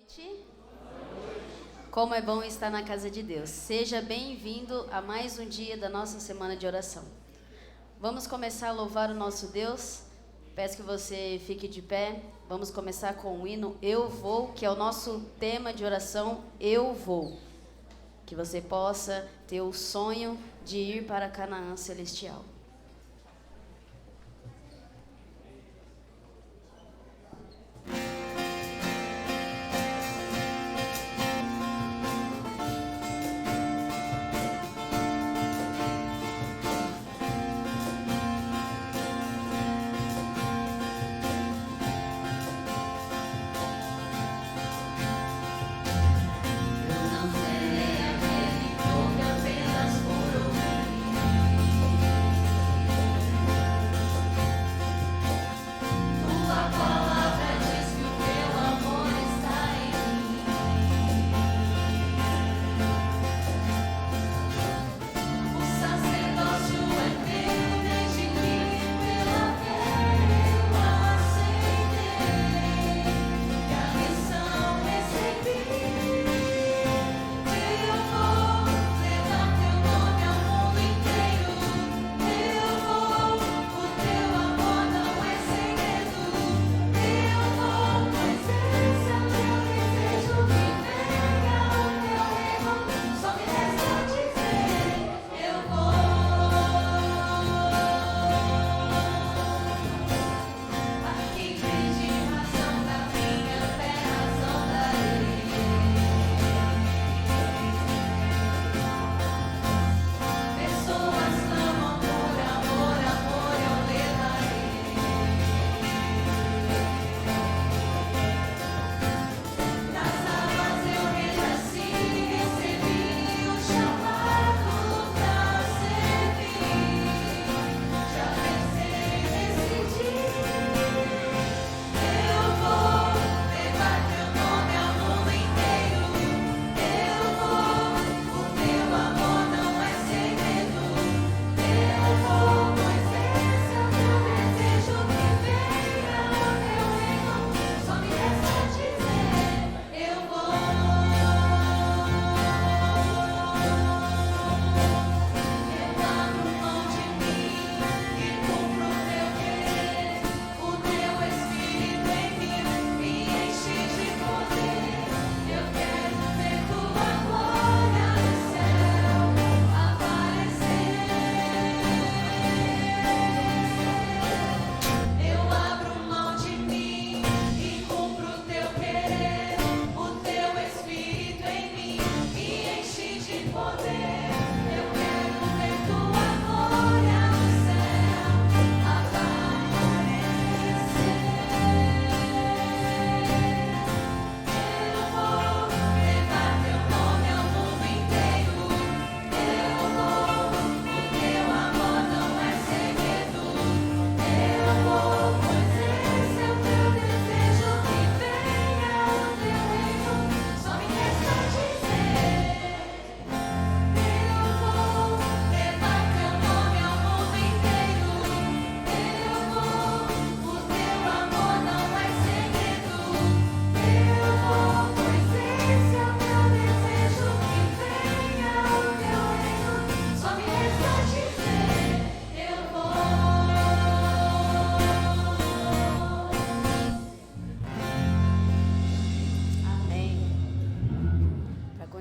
noite. Como é bom estar na casa de Deus. Seja bem-vindo a mais um dia da nossa semana de oração. Vamos começar a louvar o nosso Deus. Peço que você fique de pé. Vamos começar com o hino Eu Vou, que é o nosso tema de oração, Eu Vou. Que você possa ter o sonho de ir para Canaã celestial.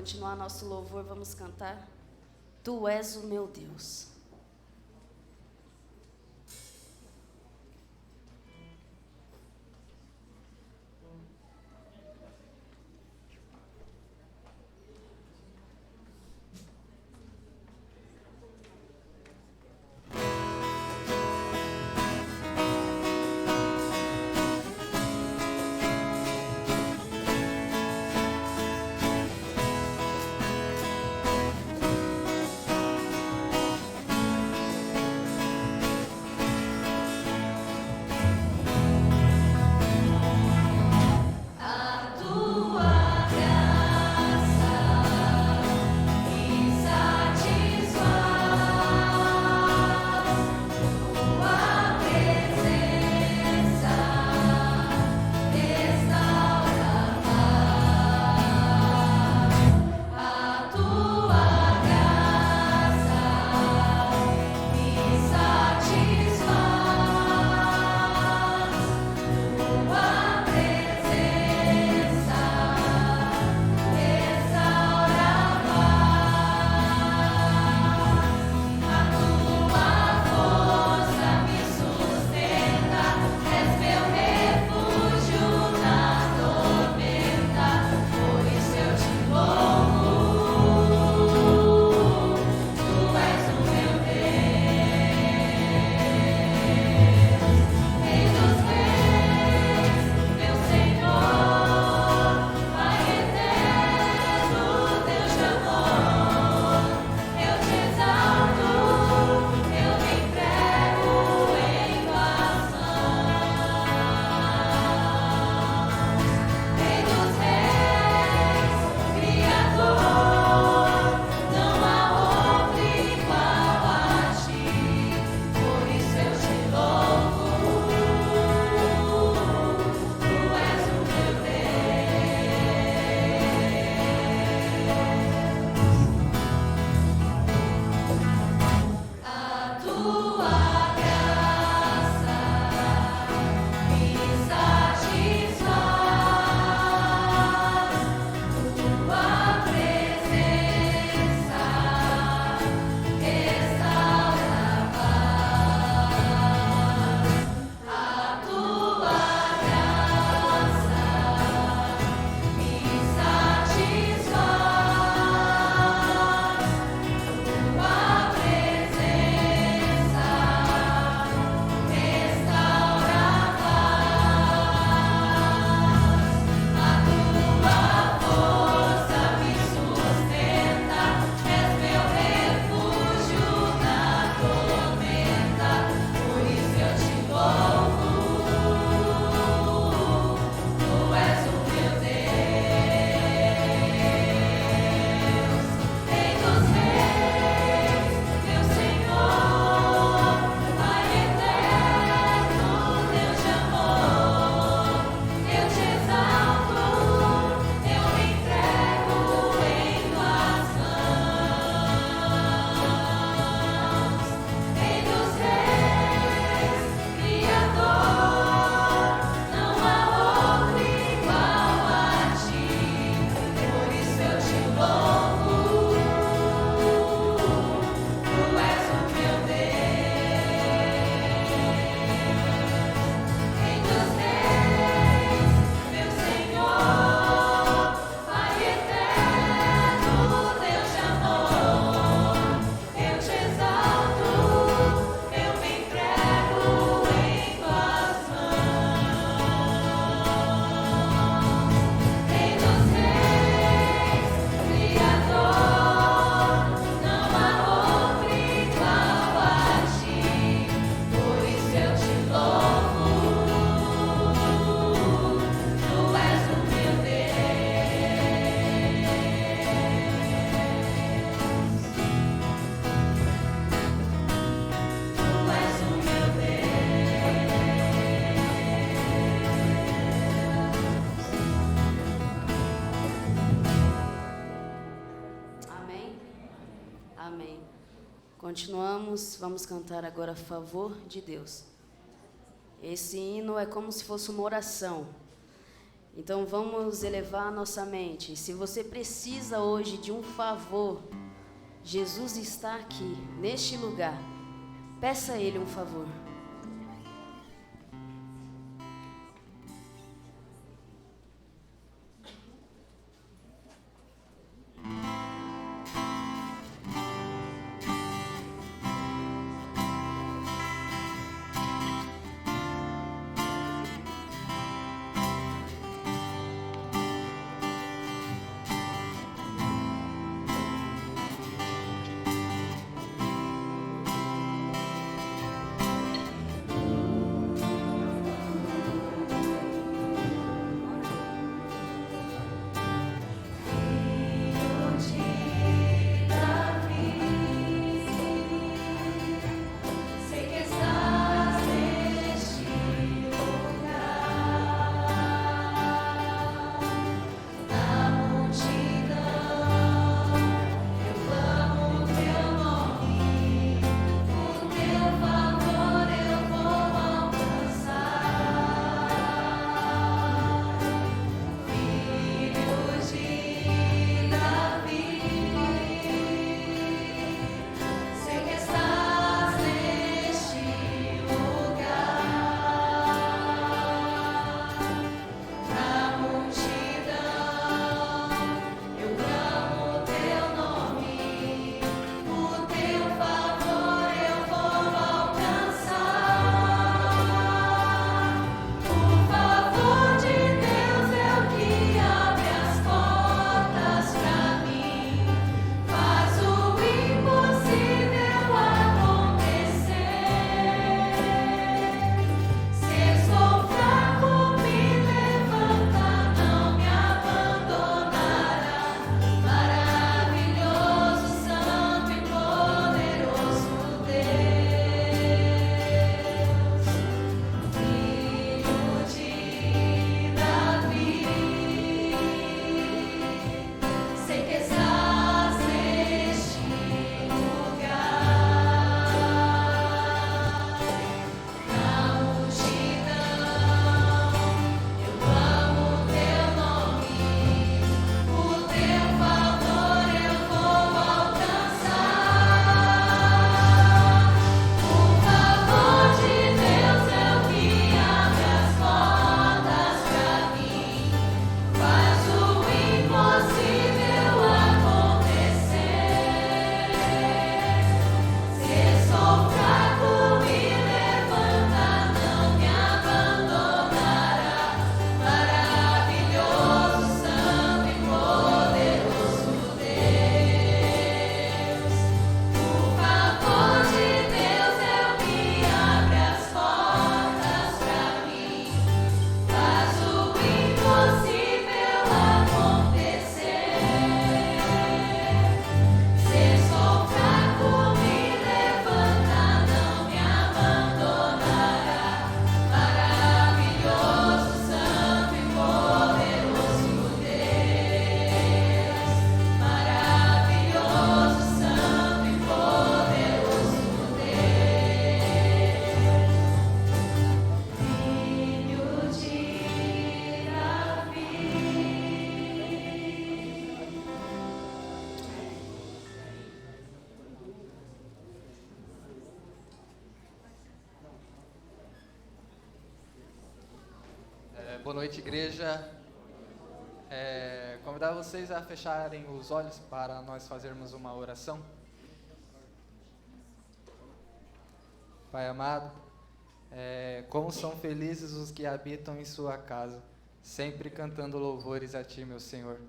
Continuar nosso louvor, vamos cantar Tu és o meu Deus. Continuamos, vamos cantar agora a favor de Deus. Esse hino é como se fosse uma oração. Então vamos elevar a nossa mente. Se você precisa hoje de um favor, Jesus está aqui, neste lugar. Peça a Ele um favor. Boa noite, igreja. Convidar vocês a fecharem os olhos para nós fazermos uma oração. Pai amado, como são felizes os que habitam em sua casa, sempre cantando louvores a Ti, meu Senhor.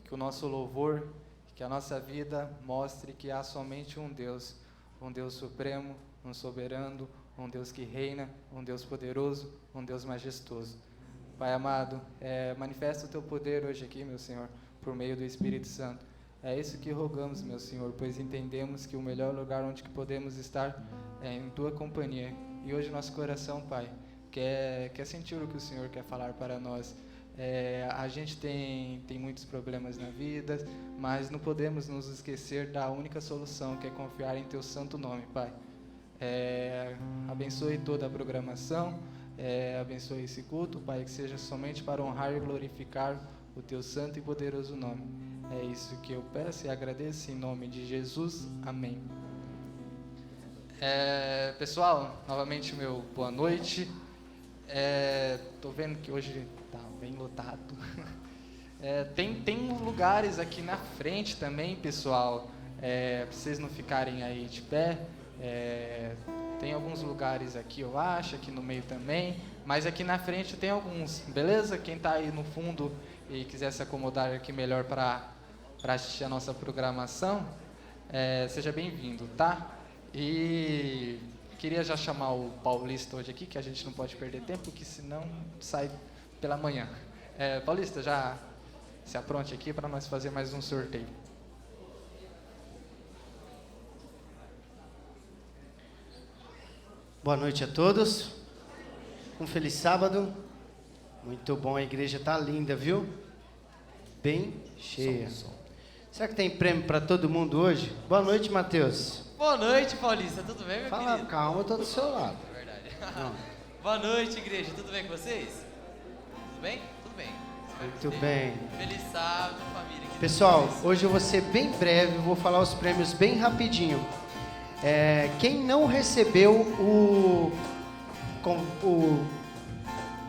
Que o nosso louvor, que a nossa vida mostre que há somente um Deus supremo, um soberano, um Deus que reina, um Deus poderoso, um Deus majestoso. Pai amado, manifesta o Teu poder hoje aqui, meu Senhor, por meio do Espírito Santo. É isso que rogamos, meu Senhor, pois entendemos que o melhor lugar onde que podemos estar é em Tua companhia. E hoje nosso coração, Pai, quer sentir o que o Senhor quer falar para nós. A gente tem muitos problemas na vida, mas não podemos nos esquecer da única solução, que é confiar em Teu santo nome, Pai. Abençoe toda a programação, abençoe esse culto, Pai, que seja somente para honrar e glorificar o Teu santo e poderoso nome. É isso que eu peço e agradeço em nome de Jesus. Amém. Pessoal, novamente meu boa noite. Tô vendo que hoje tá bem lotado. Tem lugares aqui na frente também, pessoal, para vocês não ficarem aí de pé. Tem alguns lugares aqui, eu acho, aqui no meio também, mas aqui na frente tem alguns, beleza? Quem está aí no fundo e quiser se acomodar aqui melhor para assistir a nossa programação, seja bem-vindo, tá? E queria já chamar o Paulista hoje aqui, que a gente não pode perder tempo, porque senão sai pela manhã. Paulista, já se apronte aqui para nós fazer mais um sorteio. Boa noite a todos. Um feliz sábado. Muito bom, a igreja tá linda, viu? Bem cheia. Será que tem prêmio para todo mundo hoje? Boa noite, Matheus. Boa noite, Paulista. Tudo bem, meu Fala, querido? calma, eu tô do seu lado. É verdade. Boa noite, igreja. Tudo bem com vocês? Tudo bem? Tudo bem. Muito bem. Feliz sábado, família. Pessoal, hoje eu vou ser bem breve, vou falar os prêmios bem rapidinho. Quem não recebeu o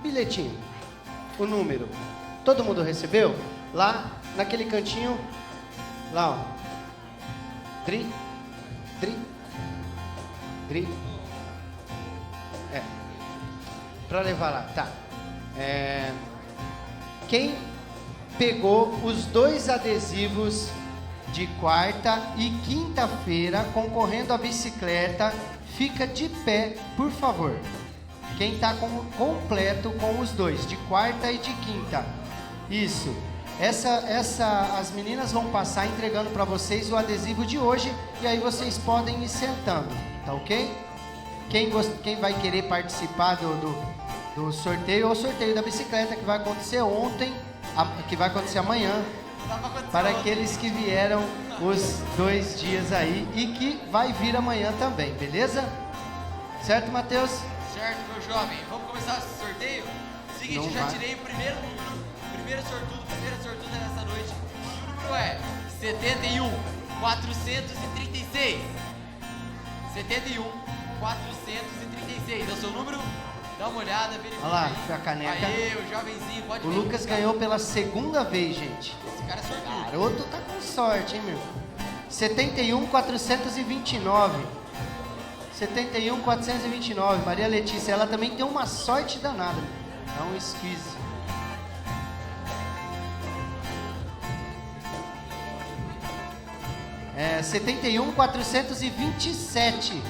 bilhetinho, o número, todo mundo recebeu? Lá, naquele cantinho, lá, ó. Dri. Pra levar lá, tá. Quem pegou os 2 adesivos de quarta e quinta-feira concorrendo à bicicleta, fica de pé, por favor. Quem está completo com os 2, de quarta e de quinta. Isso. As meninas vão passar entregando para vocês o adesivo de hoje e aí vocês podem ir sentando, tá ok? Quem vai querer participar do sorteio, ou sorteio da bicicleta que vai acontecer ontem, que vai acontecer amanhã, para aqueles que vieram os 2 dias aí e que vai vir amanhã também, beleza? Certo, Matheus? Certo, meu jovem. Vamos começar esse sorteio? Seguinte, Não eu já vai. tirei o primeiro número, primeira sortuda nessa noite. E o número é 71.436. 71.436. É o seu número? Dá uma olhada, verifica. Olha lá, aí. a caneca. Aê, o jovenzinho, pode O vir. Lucas ganhou pela segunda vez, gente. Esse cara é sortudo. Garoto tá com sorte, hein, meu? 71.429. 71.429. Maria Letícia, ela também tem uma sorte danada. É um esquise. É 71.427.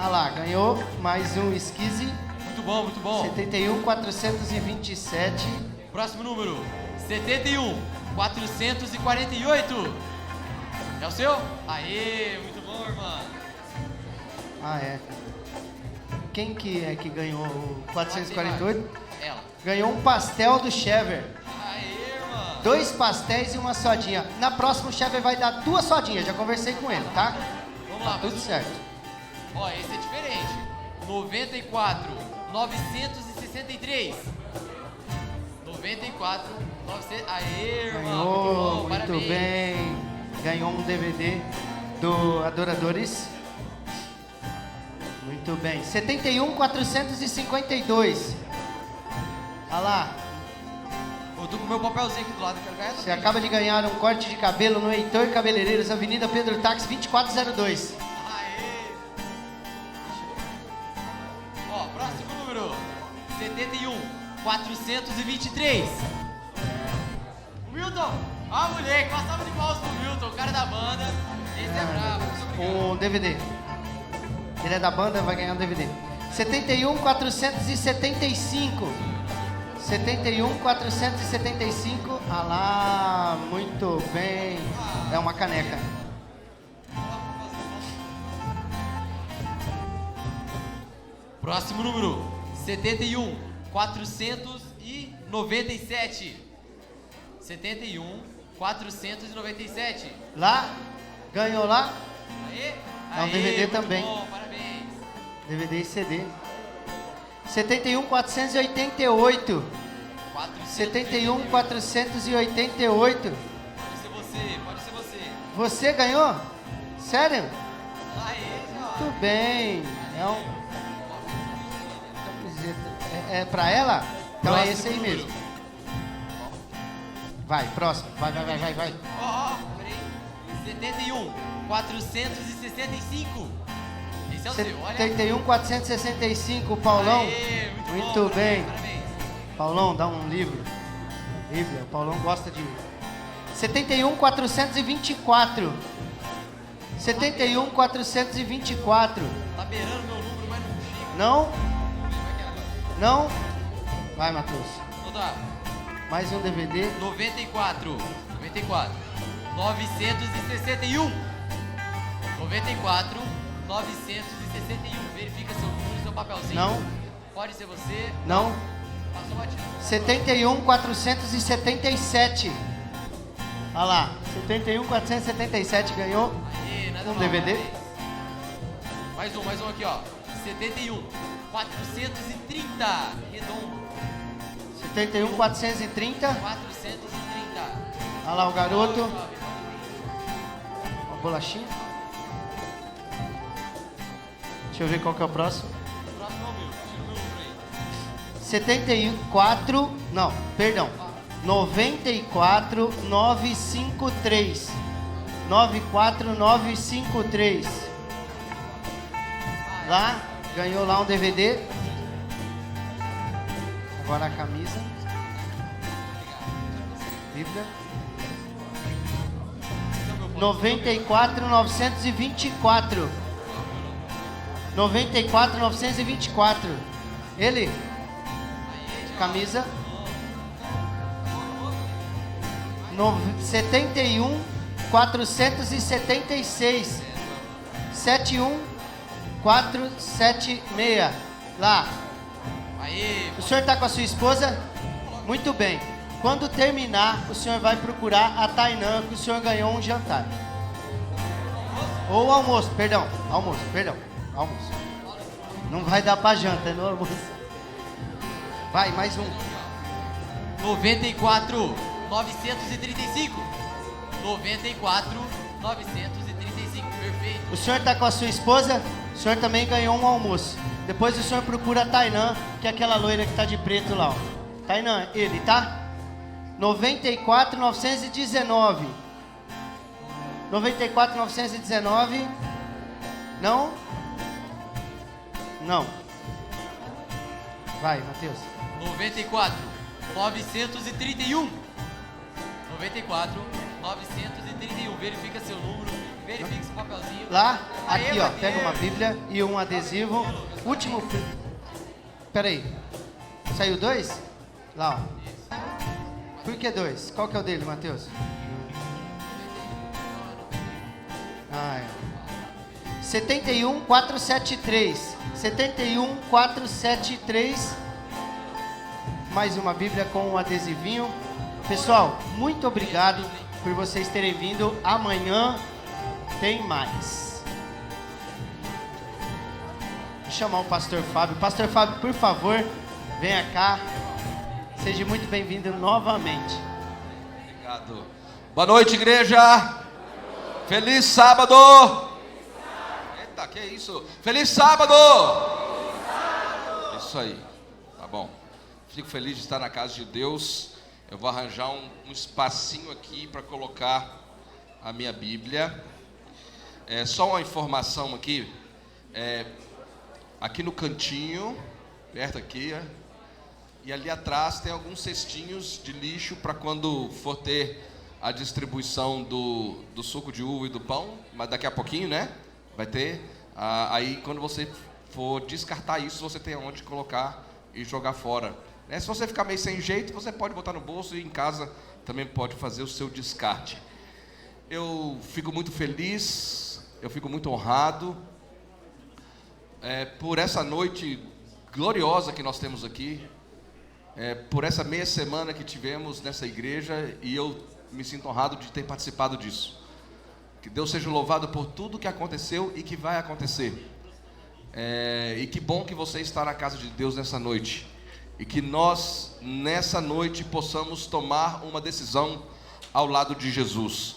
Ah lá, ganhou mais um esquise. Muito bom, muito bom. 71.427. Próximo número, 71.448. É o seu? Aê, muito bom, irmão. Ah, é. Quem que é que ganhou o 448? Ela. Ganhou um pastel do Chever. Aê, irmão. 2 pastéis e uma sodinha. Na próxima o Chever vai dar 2 sodinhas, já conversei com ele, tá? Vamos lá, Tudo certo. Ó, esse é diferente. 94.963. 94.900. Aê, irmão. Ganhou, muito bom, muito parabéns. bem. Ganhou um DVD do Adoradores. Muito bem. 71.452. Olha lá. Eu tô com o meu papelzinho aqui do lado, eu quero ganhar. Você acaba de ganhar um corte de cabelo no Heitor Cabeleireiros, Avenida Pedro Táxi 2402. Aê. Ó, próximo número. 71.423. Milton. Ó, moleque, passava de palmas pro Milton, o cara da banda. Esse é brabo, muito obrigado. Um DVD. Ele é da banda, vai ganhar um DVD. 71.475. 71.475. Ah lá, muito bem. É uma caneca. Próximo número, 71.426. e 97. 71, 497. Lá? Ganhou lá? Aê? É um DVD muito também. Bom, parabéns. DVD e CD. 71, 488. 71, 488. Pode ser você, pode ser você. Você ganhou? Sério? Aê, ó. Muito bem. É pra ela? Então é Próximo esse aí número. mesmo. Vai, próximo. Vai. Ó, peraí. 71, 465. Esse é o seu, olha. 71, 465, Paulão. Aê, Muito bom, bem. Parabéns. Paulão, dá um livro. Bíblia, o Paulão gosta de... 71, 424. 71, 424. Tá beirando meu número, mas não chega. Não? Vai que é agora. Não? Vai, Matheus. Então tá. Mais um DVD. 94, 961. 94, 961. Verifica seu número, seu papelzinho. Não? Pode ser você. Não? Passou batido. 71, 477. Olha lá. 71, 477 ganhou. Aê, nada Um mal, DVD. parabéns. Mais um aqui, ó. 71, 430. Redondo. 71, 430. 430. Olha lá o garoto. Sobe. Uma bolachinha. Deixa eu ver qual que é o próximo. Próximo é o meu. Tira o meu número aí. 74, não, perdão. 94, 953. 94953. Lá, ganhou lá um DVD. Agora a camisa. Bíblia. 94, 924. 94, 924. Ele. Camisa. 71, 476. 71, 476. Lá. Aê, O senhor está com a sua esposa? Muito bem. Quando terminar, o senhor vai procurar a Tainã, que o senhor ganhou um jantar. Ou almoço, perdão. Almoço. Não vai dar pra janta, não almoço. Vai, mais um. 94, 935. 94, 935. Perfeito. O senhor está com a sua esposa? O senhor também ganhou um almoço. Depois o senhor procura a Tainã, que é aquela loira que está de preto lá. Ó. Tainã, ele, tá? 94, 919. 94, 919. Não? Não. Vai, Matheus. 94, 931. 94, 931. Verifica seu número, verifica seu papelzinho. Lá, Aê, aqui ó, Matheus. pega uma Bíblia e um adesivo. Último. Peraí. Saiu dois? Lá, ó. Por que dois? Qual que é o dele, Matheus? Ah, é. 71, 473. 71, 473. Mais uma Bíblia com um adesivinho. Pessoal, muito obrigado por vocês terem vindo. Amanhã tem mais. Vou chamar o pastor Fábio. Pastor Fábio, por favor, venha cá. Seja muito bem-vindo novamente. Obrigado. Boa noite, igreja. Feliz sábado. Eita, que isso? Feliz sábado. Isso aí. Tá bom. Fico feliz de estar na casa de Deus. Eu vou arranjar um espacinho aqui para colocar a minha Bíblia. Só uma informação aqui. Aqui no cantinho, perto aqui, e ali atrás tem alguns cestinhos de lixo para quando for ter a distribuição do suco de uva e do pão, mas daqui a pouquinho, né? Vai ter. Aí quando você for descartar isso, você tem onde colocar e jogar fora. Se você ficar meio sem jeito, você pode botar no bolso e em casa também pode fazer o seu descarte. Eu fico muito feliz, eu fico muito honrado por essa noite gloriosa que nós temos aqui. por essa meia semana que tivemos nessa igreja, e eu me sinto honrado de ter participado disso. Que Deus seja louvado por tudo que aconteceu e que vai acontecer. E que bom que você está na casa de Deus nessa noite. E que nós, nessa noite, possamos tomar uma decisão ao lado de Jesus.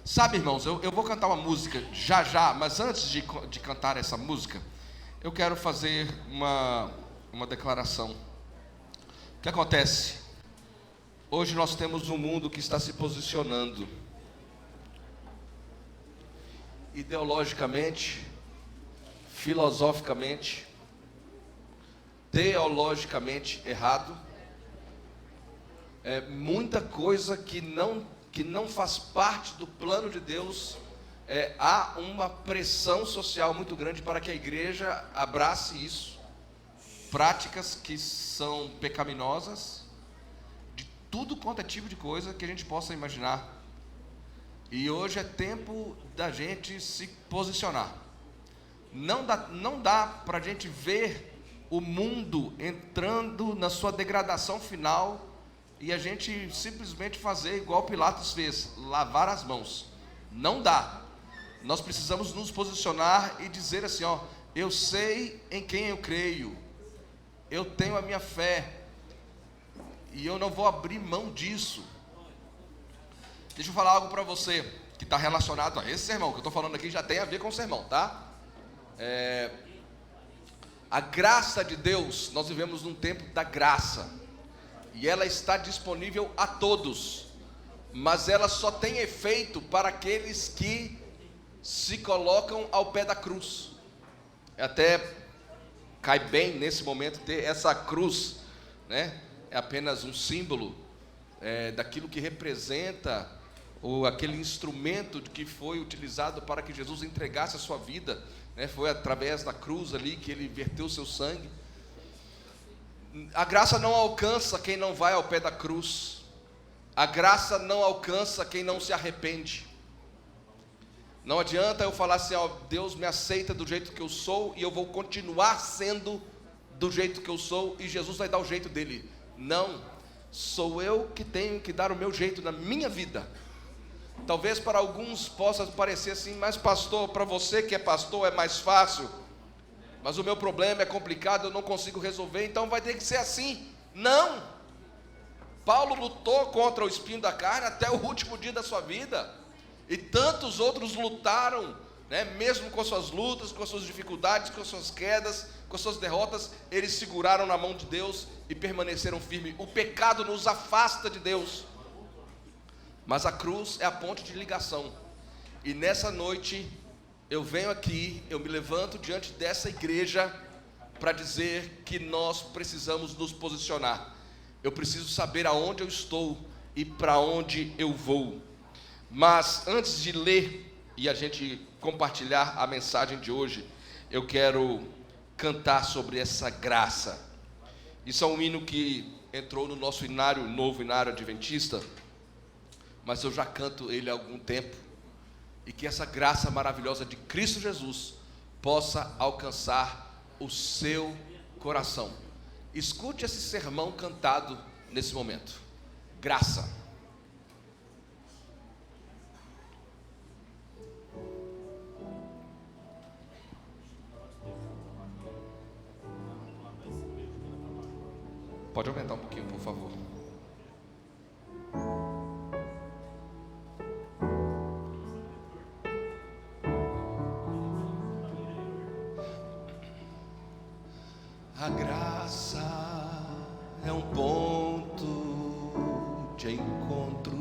Sabe, irmãos, eu vou cantar uma música já, mas antes de cantar essa música, eu quero fazer uma declaração. O que acontece? Hoje nós temos um mundo que está se posicionando ideologicamente, filosoficamente, teologicamente errado. Muita coisa que não faz parte do plano de Deus. Há uma pressão social muito grande para que a igreja abrace isso. Práticas que são pecaminosas, de tudo quanto é tipo de coisa que a gente possa imaginar. E hoje é tempo da gente se posicionar. Não dá para a gente ver o mundo entrando na sua degradação final e a gente simplesmente fazer igual Pilatos fez, lavar as mãos. Não dá. Nós precisamos nos posicionar e dizer assim, eu sei em quem eu creio, eu tenho a minha fé e eu não vou abrir mão disso. Deixa eu falar algo para você que está relacionado a esse sermão que eu estou falando aqui, já tem a ver com o sermão, tá? A graça de Deus, nós vivemos num tempo da graça, e ela está disponível a todos, mas ela só tem efeito para aqueles que se colocam ao pé da cruz. Até cai bem nesse momento ter essa cruz, né? É apenas um símbolo daquilo que representa, ou aquele instrumento que foi utilizado para que Jesus entregasse a sua vida, né? Foi através da cruz ali que ele verteu o seu sangue. A graça não alcança quem não vai ao pé da cruz. A graça não alcança quem não se arrepende. Não adianta eu falar assim, Deus me aceita do jeito que eu sou e eu vou continuar sendo do jeito que eu sou e Jesus vai dar o jeito dele. Não, sou eu que tenho que dar o meu jeito na minha vida. Talvez para alguns possa parecer assim, mas pastor, para você que é pastor é mais fácil, mas o meu problema é complicado, eu não consigo resolver, então vai ter que ser assim. Não! Paulo lutou contra o espinho da carne até o último dia da sua vida, e tantos outros lutaram, né? Mesmo com as suas lutas, com as suas dificuldades, com as suas quedas, com as suas derrotas, eles seguraram na mão de Deus e permaneceram firmes. O pecado nos afasta de Deus, mas a cruz é a ponte de ligação. E nessa noite eu venho aqui, eu me levanto diante dessa igreja para dizer que nós precisamos nos posicionar. Eu preciso saber aonde eu estou e para onde eu vou. Mas antes de ler e a gente compartilhar a mensagem de hoje, eu quero cantar sobre essa graça. Isso é um hino que entrou no nosso inário, novo inário adventista, mas eu já canto ele há algum tempo, e que essa graça maravilhosa de Cristo Jesus possa alcançar o seu coração. Escute esse sermão cantado nesse momento. Graça. Pode aumentar um pouquinho, por favor. A graça é um ponto de encontro,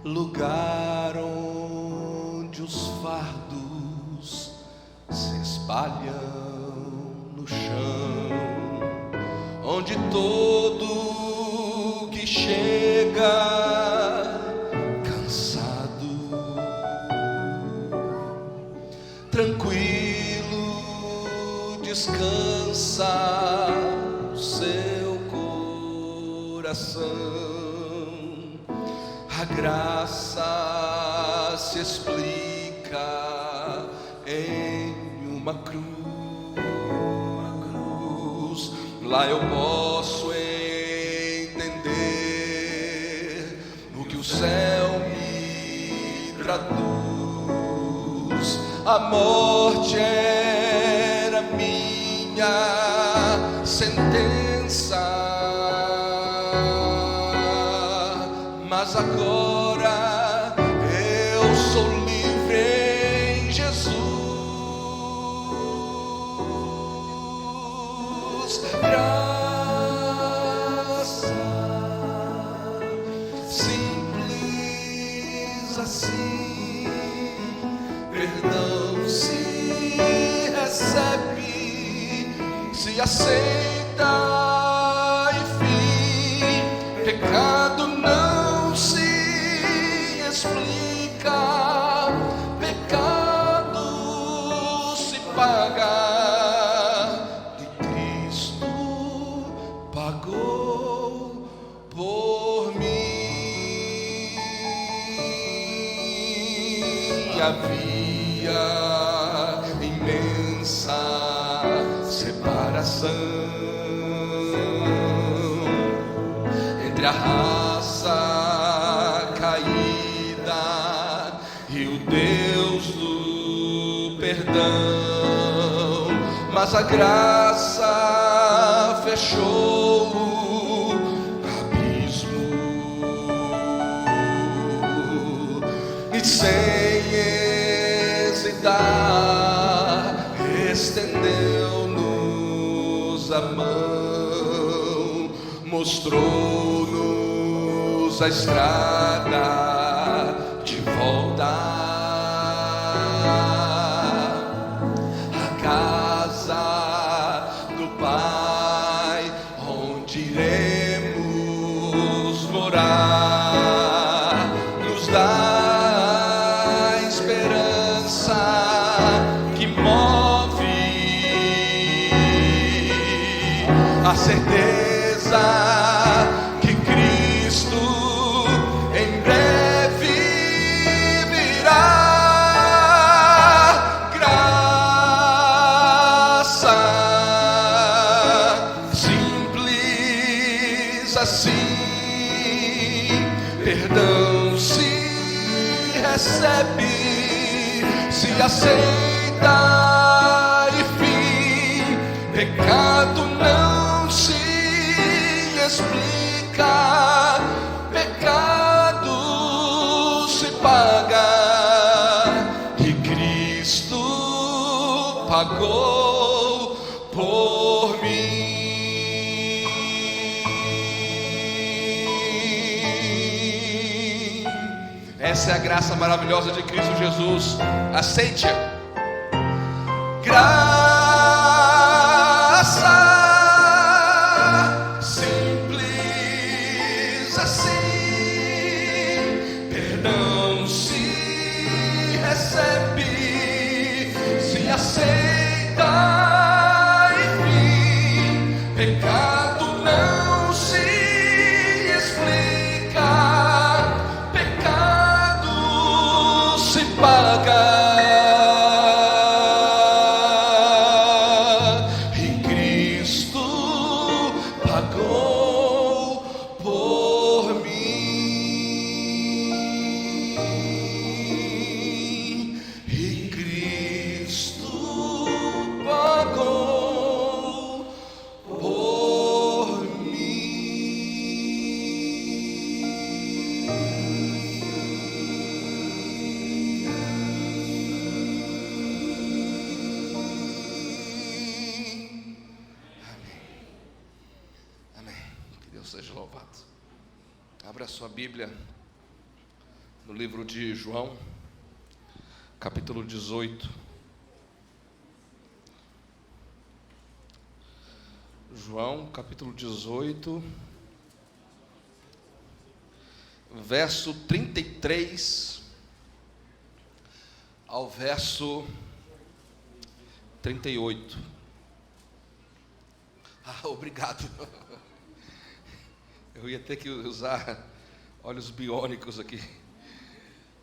lugar onde os fardos se espalham no chão, onde todo que chega cansado, tranquilo, descansa o seu coração. A graça se explica em uma cruz. Lá eu posso entender o que o céu me traduz. A morte era minha sentença, mas agora eu sou livre em Jesus. Graça simples assim, perdão se recebe, se aceita, enfim, pecado não se explica, pecado se paga. Pagou por mim. Havia imensa separação entre a raça caída e o Deus do perdão, mas a graça fechou o abismo e sem hesitar estendeu-nos a mão, mostrou-nos a estrada de volta. Pai, onde iremos morar, nos dá esperança que move a certeza que Cristo em breve virá. Assim, perdão se recebe, se aceita, enfim, pecado não se explica, pecado se paga, e Cristo pagou por mim. Essa é a graça maravilhosa de Cristo Jesus. Aceite-a. Graça simples assim, perdão se recebe, se aceita, enfim, pecado não se explica, pecado se paga. E Cristo pagou por mim. E Cristo pagou por mim. Amém. Que Deus seja louvado. Abra sua Bíblia no livro de João, capítulo 18. João, capítulo 18, verso 33 ao verso 38. Obrigado. Eu ia ter que usar olhos biônicos aqui.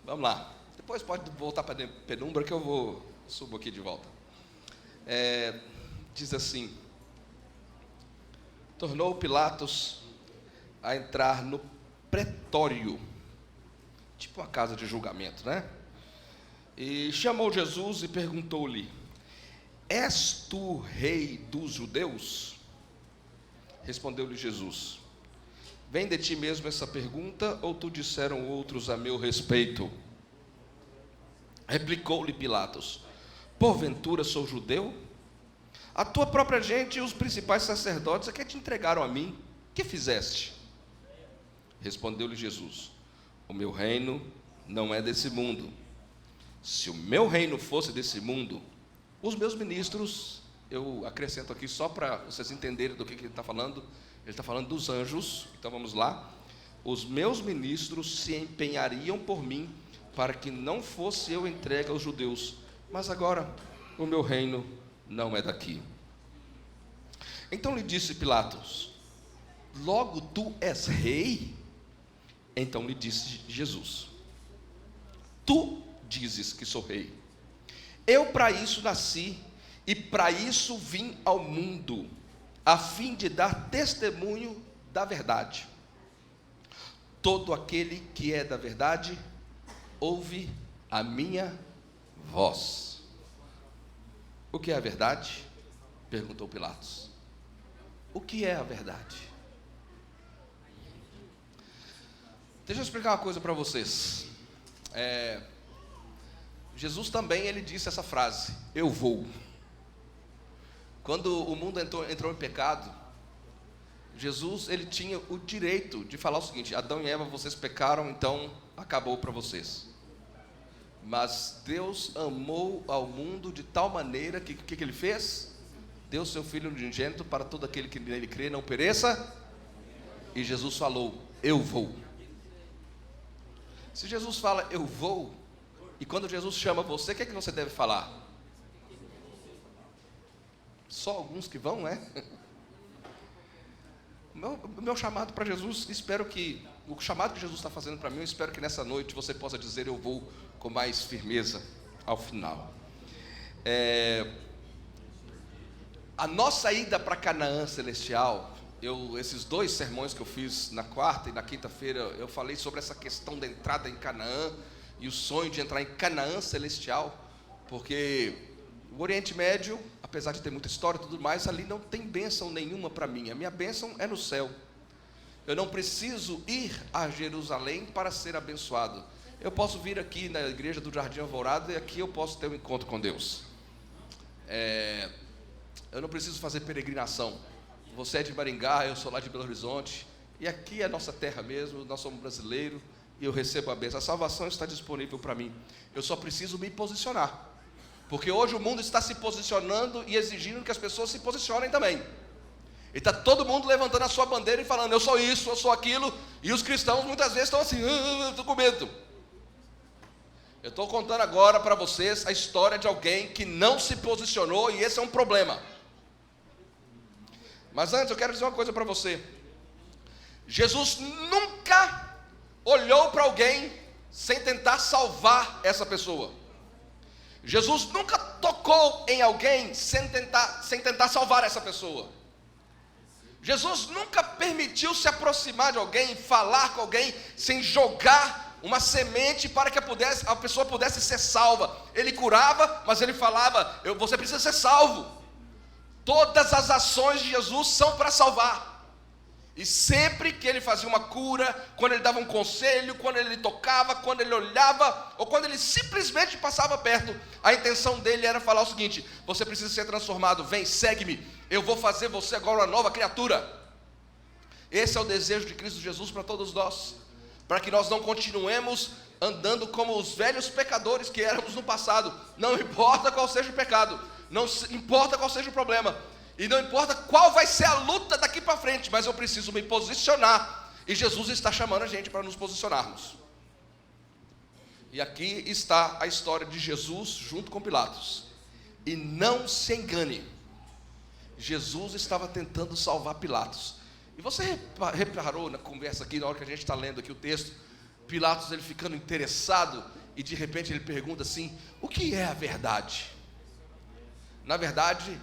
Vamos lá. Depois pode voltar para a penumbra que eu subo aqui de volta. Diz assim: tornou Pilatos a entrar no pretório, tipo uma casa de julgamento, né? E chamou Jesus e perguntou-lhe: És tu rei dos judeus? Respondeu-lhe Jesus: Vem de ti mesmo essa pergunta, ou tu disseram outros a meu respeito? Replicou-lhe Pilatos: Porventura sou judeu? A tua própria gente e os principais sacerdotes é que te entregaram a mim. Que fizeste? Respondeu-lhe Jesus: O meu reino não é desse mundo. Se o meu reino fosse desse mundo, os meus ministros, eu acrescento aqui só para vocês entenderem do que ele está falando. Ele está falando dos anjos, então vamos lá. Os meus ministros se empenhariam por mim, para que não fosse eu entregue aos judeus. Mas agora, o meu reino não é daqui. Então lhe disse Pilatos: Logo tu és rei? Então lhe disse Jesus: Tu dizes que sou rei. Eu para isso nasci, e para isso vim ao mundo, a fim de dar testemunho da verdade. Todo aquele que é da verdade, ouve a minha voz. O que é a verdade? Perguntou Pilatos. O que é a verdade? Deixa eu explicar uma coisa para vocês. Jesus também, ele disse essa frase: eu vou. Quando o mundo entrou em pecado, Jesus, ele tinha o direito de falar o seguinte: Adão e Eva, vocês pecaram, então acabou para vocês. Mas Deus amou ao mundo de tal maneira que o que ele fez? Deu seu Filho unigênito para todo aquele que nele crê não pereça. E Jesus falou: eu vou. Se Jesus fala eu vou, e quando Jesus chama você, o que é que você deve falar? Só alguns que vão, né? O meu chamado para Jesus, espero que o chamado que Jesus está fazendo para mim, eu espero que nessa noite você possa dizer eu vou com mais firmeza ao final. A nossa ida para Canaã celestial, esses 2 sermões que eu fiz na quarta e na quinta-feira, eu falei sobre essa questão da entrada em Canaã e o sonho de entrar em Canaã celestial, porque o Oriente Médio, apesar de ter muita história e tudo mais, ali não tem bênção nenhuma para mim. A minha bênção é no céu. Eu não preciso ir a Jerusalém para ser abençoado. Eu posso vir aqui na igreja do Jardim Alvorada e aqui eu posso ter um encontro com Deus. Eu não preciso fazer peregrinação. Você é de Maringá, eu sou lá de Belo Horizonte, e aqui é a nossa terra mesmo, nós somos brasileiros, e eu recebo a bênção. A salvação está disponível para mim. Eu só preciso me posicionar. Porque hoje o mundo está se posicionando e exigindo que as pessoas se posicionem também. E está todo mundo levantando a sua bandeira e falando, eu sou isso, eu sou aquilo. E os cristãos muitas vezes estão assim, estou com medo. Eu estou contando agora para vocês a história de alguém que não se posicionou, e esse é um problema. Mas antes eu quero dizer uma coisa para você. Jesus nunca olhou para alguém sem tentar salvar essa pessoa. Jesus nunca tocou em alguém sem tentar salvar essa pessoa. Jesus nunca permitiu se aproximar de alguém, falar com alguém, sem jogar uma semente para que a pessoa pudesse ser salva. Ele curava, mas ele falava, você precisa ser salvo. Todas as ações de Jesus são para salvar. E sempre que ele fazia uma cura, quando ele dava um conselho, quando ele tocava, quando ele olhava, ou quando ele simplesmente passava perto, a intenção dele era falar o seguinte: você precisa ser transformado, vem, segue-me, eu vou fazer você agora uma nova criatura. Esse é o desejo de Cristo Jesus para todos nós, para que nós não continuemos andando como os velhos pecadores que éramos no passado. Não importa qual seja o pecado, não importa qual seja o problema, e não importa qual vai ser a luta daqui para frente, mas eu preciso me posicionar, e Jesus está chamando a gente para nos posicionarmos. E aqui está a história de Jesus junto com Pilatos. E não se engane, Jesus estava tentando salvar Pilatos. E você reparou na conversa aqui, na hora que a gente está lendo aqui o texto, Pilatos ele ficando interessado, e de repente ele pergunta assim: o que é a verdade? Na verdade,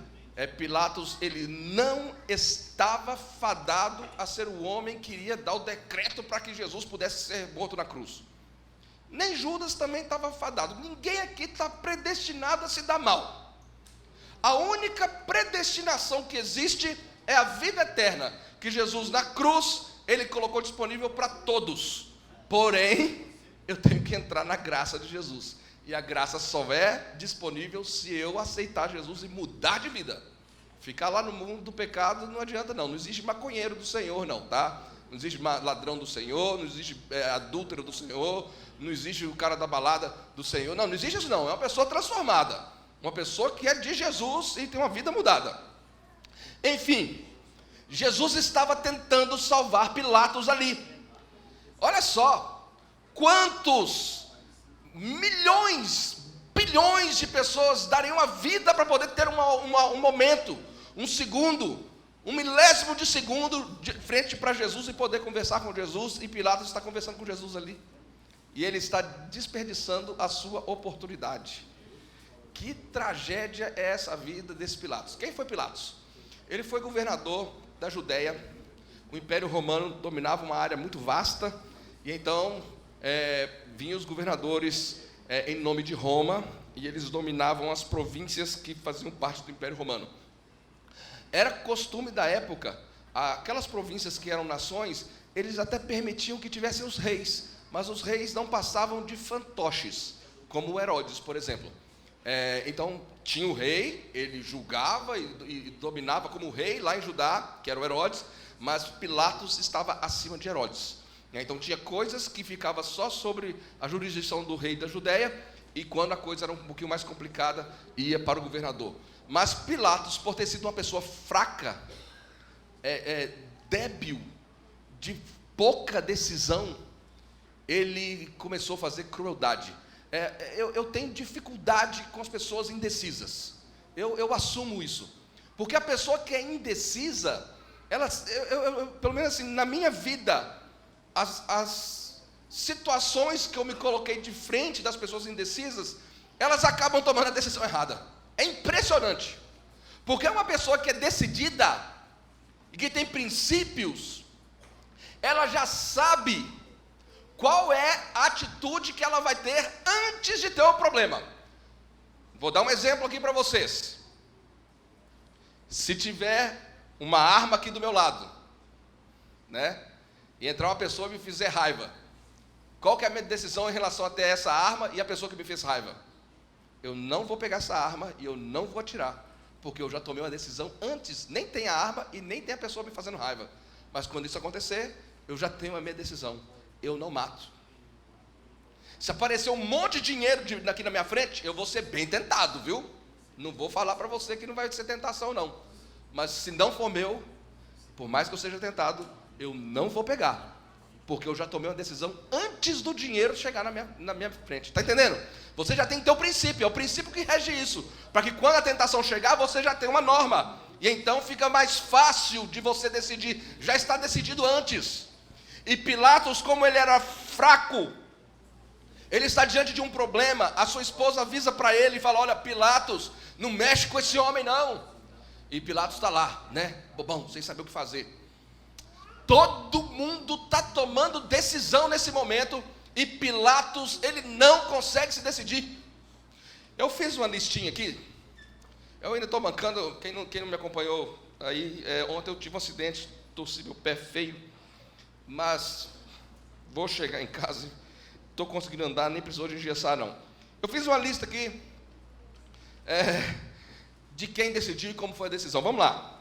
Pilatos, ele não estava fadado a ser o homem que iria dar o decreto para que Jesus pudesse ser morto na cruz. Nem Judas também estava fadado. Ninguém aqui está predestinado a se dar mal. A única predestinação que existe é a vida eterna, que Jesus na cruz, ele colocou disponível para todos. Porém, eu tenho que entrar na graça de Jesus. E a graça só é disponível se eu aceitar Jesus e mudar de vida. Ficar lá no mundo do pecado não adianta não. Não existe maconheiro do Senhor não, tá? Não existe ladrão do Senhor, não existe adúltero do Senhor, não existe o cara da balada do Senhor. Não existe isso não. É uma pessoa transformada. Uma pessoa que é de Jesus e tem uma vida mudada. Enfim, Jesus estava tentando salvar Pilatos ali. Olha só, quantos milhões, bilhões de pessoas dariam a vida para poder ter um momento, um segundo, um milésimo de segundo de frente para Jesus e poder conversar com Jesus, e Pilatos está conversando com Jesus ali. E ele está desperdiçando a sua oportunidade. Que tragédia é essa vida desse Pilatos? Quem foi Pilatos? Ele foi governador da Judéia. O Império Romano dominava uma área muito vasta, e então vinham os governadores em nome de Roma, e eles dominavam as províncias que faziam parte do Império Romano. Era costume da época, aquelas províncias que eram nações, eles até permitiam que tivessem os reis, mas os reis não passavam de fantoches, como Herodes, por exemplo. Então tinha o rei, ele julgava e dominava como rei lá em Judá, que era o Herodes, mas Pilatos estava acima de Herodes. Então tinha coisas que ficavam só sobre a jurisdição do rei da Judéia, e quando a coisa era um pouquinho mais complicada, ia para o governador. Mas Pilatos, por ter sido uma pessoa fraca, débil, de pouca decisão, ele começou a fazer crueldade. Eu tenho dificuldade com as pessoas indecisas. Eu assumo isso. Porque a pessoa que é indecisa, pelo menos assim, na minha vida, as situações que eu me coloquei de frente das pessoas indecisas, elas acabam tomando a decisão errada. É impressionante. Porque uma pessoa que é decidida e que tem princípios, ela já sabe qual é a atitude que ela vai ter antes de ter o problema. Vou dar um exemplo aqui para vocês. Se tiver uma arma aqui do meu lado, né, e entrar uma pessoa e me fizer raiva, qual que é a minha decisão em relação a ter essa arma e a pessoa que me fez raiva? Eu não vou pegar essa arma e eu não vou atirar, porque eu já tomei uma decisão antes, nem tem a arma e nem tem a pessoa me fazendo raiva. Mas quando isso acontecer, eu já tenho a minha decisão. Eu não mato. Se aparecer um monte de dinheiro aqui na minha frente, eu vou ser bem tentado, viu? Não vou falar para você que não vai ser tentação, não. Mas se não for meu, por mais que eu seja tentado, eu não vou pegar, porque eu já tomei uma decisão antes do dinheiro chegar na minha frente. Está entendendo? Você já tem que ter o princípio, é o princípio que rege isso, para que quando a tentação chegar, você já tem uma norma, e então fica mais fácil de você decidir, já está decidido antes. E Pilatos, como ele era fraco, ele está diante de um problema, a sua esposa avisa para ele e fala: olha, Pilatos, não mexe com esse homem não. E Pilatos está lá, né, bobão, sem saber o que fazer. Todo mundo está tomando decisão nesse momento, e Pilatos, ele não consegue se decidir. Eu fiz uma listinha aqui, eu ainda estou mancando, quem não me acompanhou aí, ontem eu tive um acidente, torci meu pé feio, mas vou chegar em casa, estou conseguindo andar, nem precisou de engessar não. Eu fiz uma lista aqui, de quem decidiu e como foi a decisão. Vamos lá.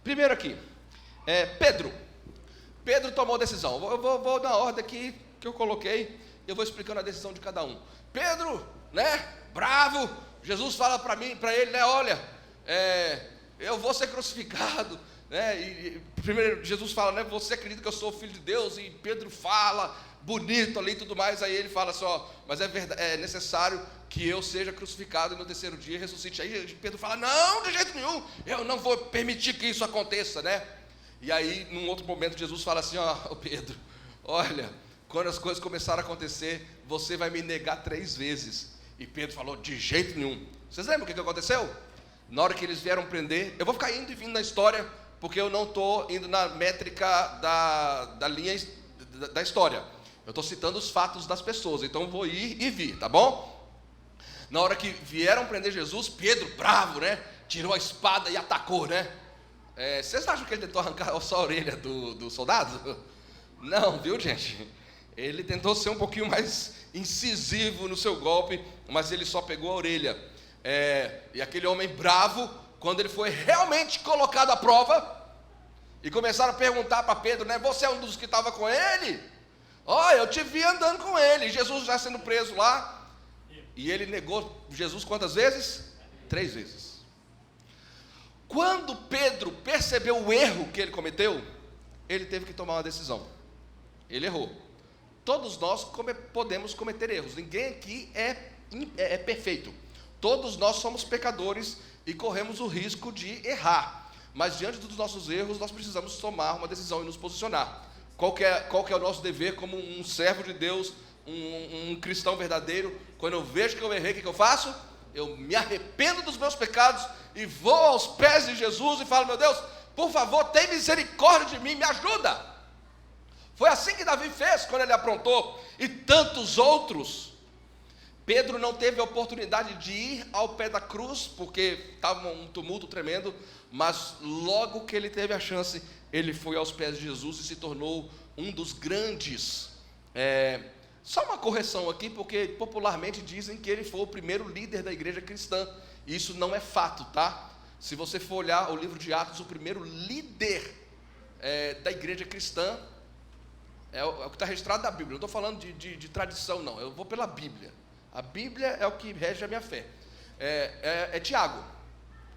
Primeiro aqui, Pedro tomou decisão. Eu vou na ordem aqui que eu coloquei, eu vou explicando a decisão de cada um. Pedro, né, bravo, Jesus fala para ele, né, olha, eu vou ser crucificado, né, e primeiro Jesus fala, né, você acredita que eu sou o Filho de Deus? E Pedro fala, bonito ali e tudo mais, aí ele fala só, mas é verdade, é necessário que eu seja crucificado e no terceiro dia ressuscite. Aí Pedro fala, não, de jeito nenhum, eu não vou permitir que isso aconteça, né? E aí, num outro momento, Jesus fala assim, Pedro, olha, quando as coisas começarem a acontecer, você vai me negar 3 vezes. E Pedro falou, de jeito nenhum. Vocês lembram o que aconteceu? Na hora que eles vieram prender, eu vou ficar indo e vindo na história, porque eu não estou indo na métrica da linha da história. Eu estou citando os fatos das pessoas, então eu vou ir e vir, tá bom? Na hora que vieram prender Jesus, Pedro, bravo, né? Tirou a espada e atacou, né? Vocês acham que ele tentou arrancar só a orelha do soldado? Não, viu, gente? Ele tentou ser um pouquinho mais incisivo no seu golpe, mas ele só pegou a orelha. E aquele homem bravo, quando ele foi realmente colocado à prova, e começaram a perguntar para Pedro, né? Você é um dos que estava com ele? Eu te vi andando com ele. Jesus já sendo preso lá. E ele negou Jesus quantas vezes? 3 vezes. Quando Pedro percebeu o erro que ele cometeu, ele teve que tomar uma decisão. Ele errou. Todos nós podemos cometer erros. Ninguém aqui é perfeito. Todos nós somos pecadores e corremos o risco de errar. Mas diante dos nossos erros, nós precisamos tomar uma decisão e nos posicionar. Qual que é o nosso dever como um servo de Deus, um cristão verdadeiro? Quando eu vejo que eu errei, o que eu faço? Eu me arrependo dos meus pecados e vou aos pés de Jesus e falo, meu Deus, por favor, tem misericórdia de mim, me ajuda. Foi assim que Davi fez quando ele aprontou, e tantos outros. Pedro não teve a oportunidade de ir ao pé da cruz, porque estava um tumulto tremendo, mas logo que ele teve a chance, ele foi aos pés de Jesus e se tornou um dos grandes. Só uma correção aqui, porque popularmente dizem que ele foi o primeiro líder da igreja cristã. Isso não é fato, tá? Se você for olhar o livro de Atos, o primeiro líder da igreja cristã é o que está registrado na Bíblia. Não estou falando de tradição, não. Eu vou pela Bíblia. A Bíblia é o que rege a minha fé. É Tiago,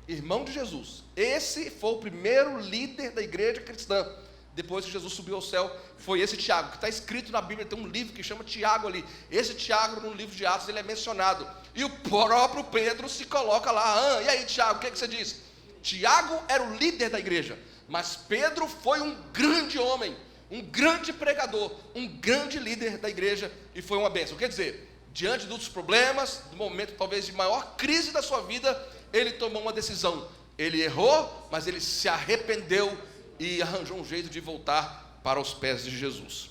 irmão de Jesus. Esse foi o primeiro líder da igreja cristã. Depois que Jesus subiu ao céu, foi esse Tiago, que está escrito na Bíblia, tem um livro que chama Tiago ali. Esse Tiago, no livro de Atos, ele é mencionado. E o próprio Pedro se coloca lá. E aí, Tiago, o que você diz? Tiago era o líder da igreja, mas Pedro foi um grande homem, um grande pregador, um grande líder da igreja, e foi uma bênção. Quer dizer, diante dos problemas, do momento talvez de maior crise da sua vida, ele tomou uma decisão. Ele errou, mas ele se arrependeu e arranjou um jeito de voltar para os pés de Jesus.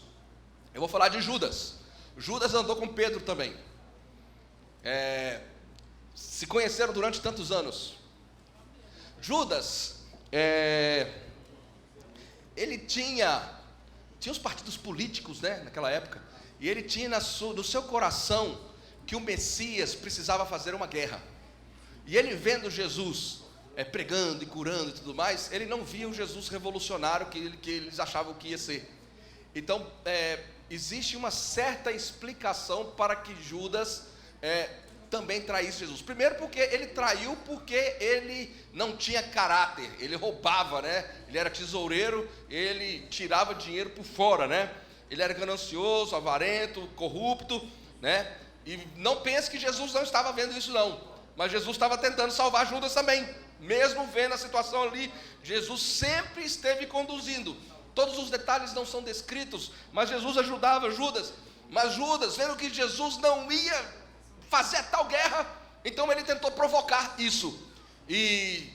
Eu vou falar de Judas. Judas andou com Pedro também. Se conheceram durante tantos anos. Judas, ele tinha os partidos políticos, né, naquela época, e ele tinha no seu coração que o Messias precisava fazer uma guerra. E ele vendo Jesus pregando e curando e tudo mais, ele não via o Jesus revolucionário que eles achavam que ia ser. Então, existe uma certa explicação para que Judas também traísse Jesus. Primeiro porque ele traiu porque ele não tinha caráter, ele roubava, né? Ele era tesoureiro, ele tirava dinheiro por fora, né? Ele era ganancioso, avarento, corrupto, né? E não pense que Jesus não estava vendo isso não, mas Jesus estava tentando salvar Judas também. Mesmo vendo a situação ali, Jesus sempre esteve conduzindo. Todos os detalhes não são descritos, mas Jesus ajudava Judas. Mas Judas, vendo que Jesus não ia fazer tal guerra, então ele tentou provocar isso. E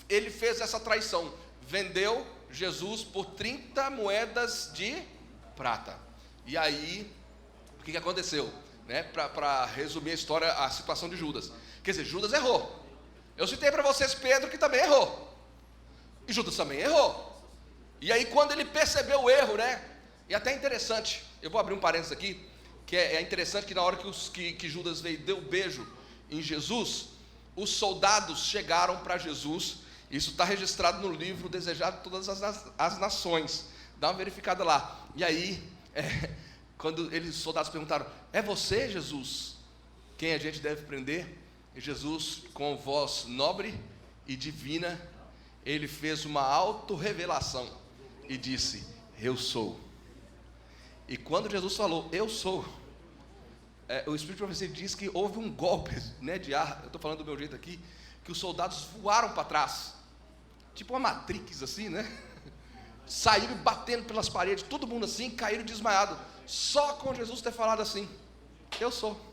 ele fez essa traição. Vendeu Jesus por 30 moedas de prata. E aí, o que aconteceu? Né? Para resumir a história, a situação de Judas. Quer dizer, Judas errou. Eu citei para vocês Pedro, que também errou. E Judas também errou. E aí quando ele percebeu o erro, né? E até interessante, eu vou abrir um parênteses aqui, que é interessante que na hora que Judas veio e deu um beijo em Jesus, os soldados chegaram para Jesus. Isso está registrado no livro Desejado de Todas as Nações. Dá uma verificada lá. E aí, quando os soldados perguntaram, é você, Jesus, quem a gente deve prender? E Jesus, com voz nobre e divina, ele fez uma autorrevelação e disse, eu sou. E quando Jesus falou, eu sou, o Espírito de Profecia diz que houve um golpe, né, de ar, eu estou falando do meu jeito aqui, que os soldados voaram para trás, tipo uma Matrix assim, né? Saíram batendo pelas paredes, todo mundo assim, caíram desmaiado, só com Jesus ter falado assim, eu sou.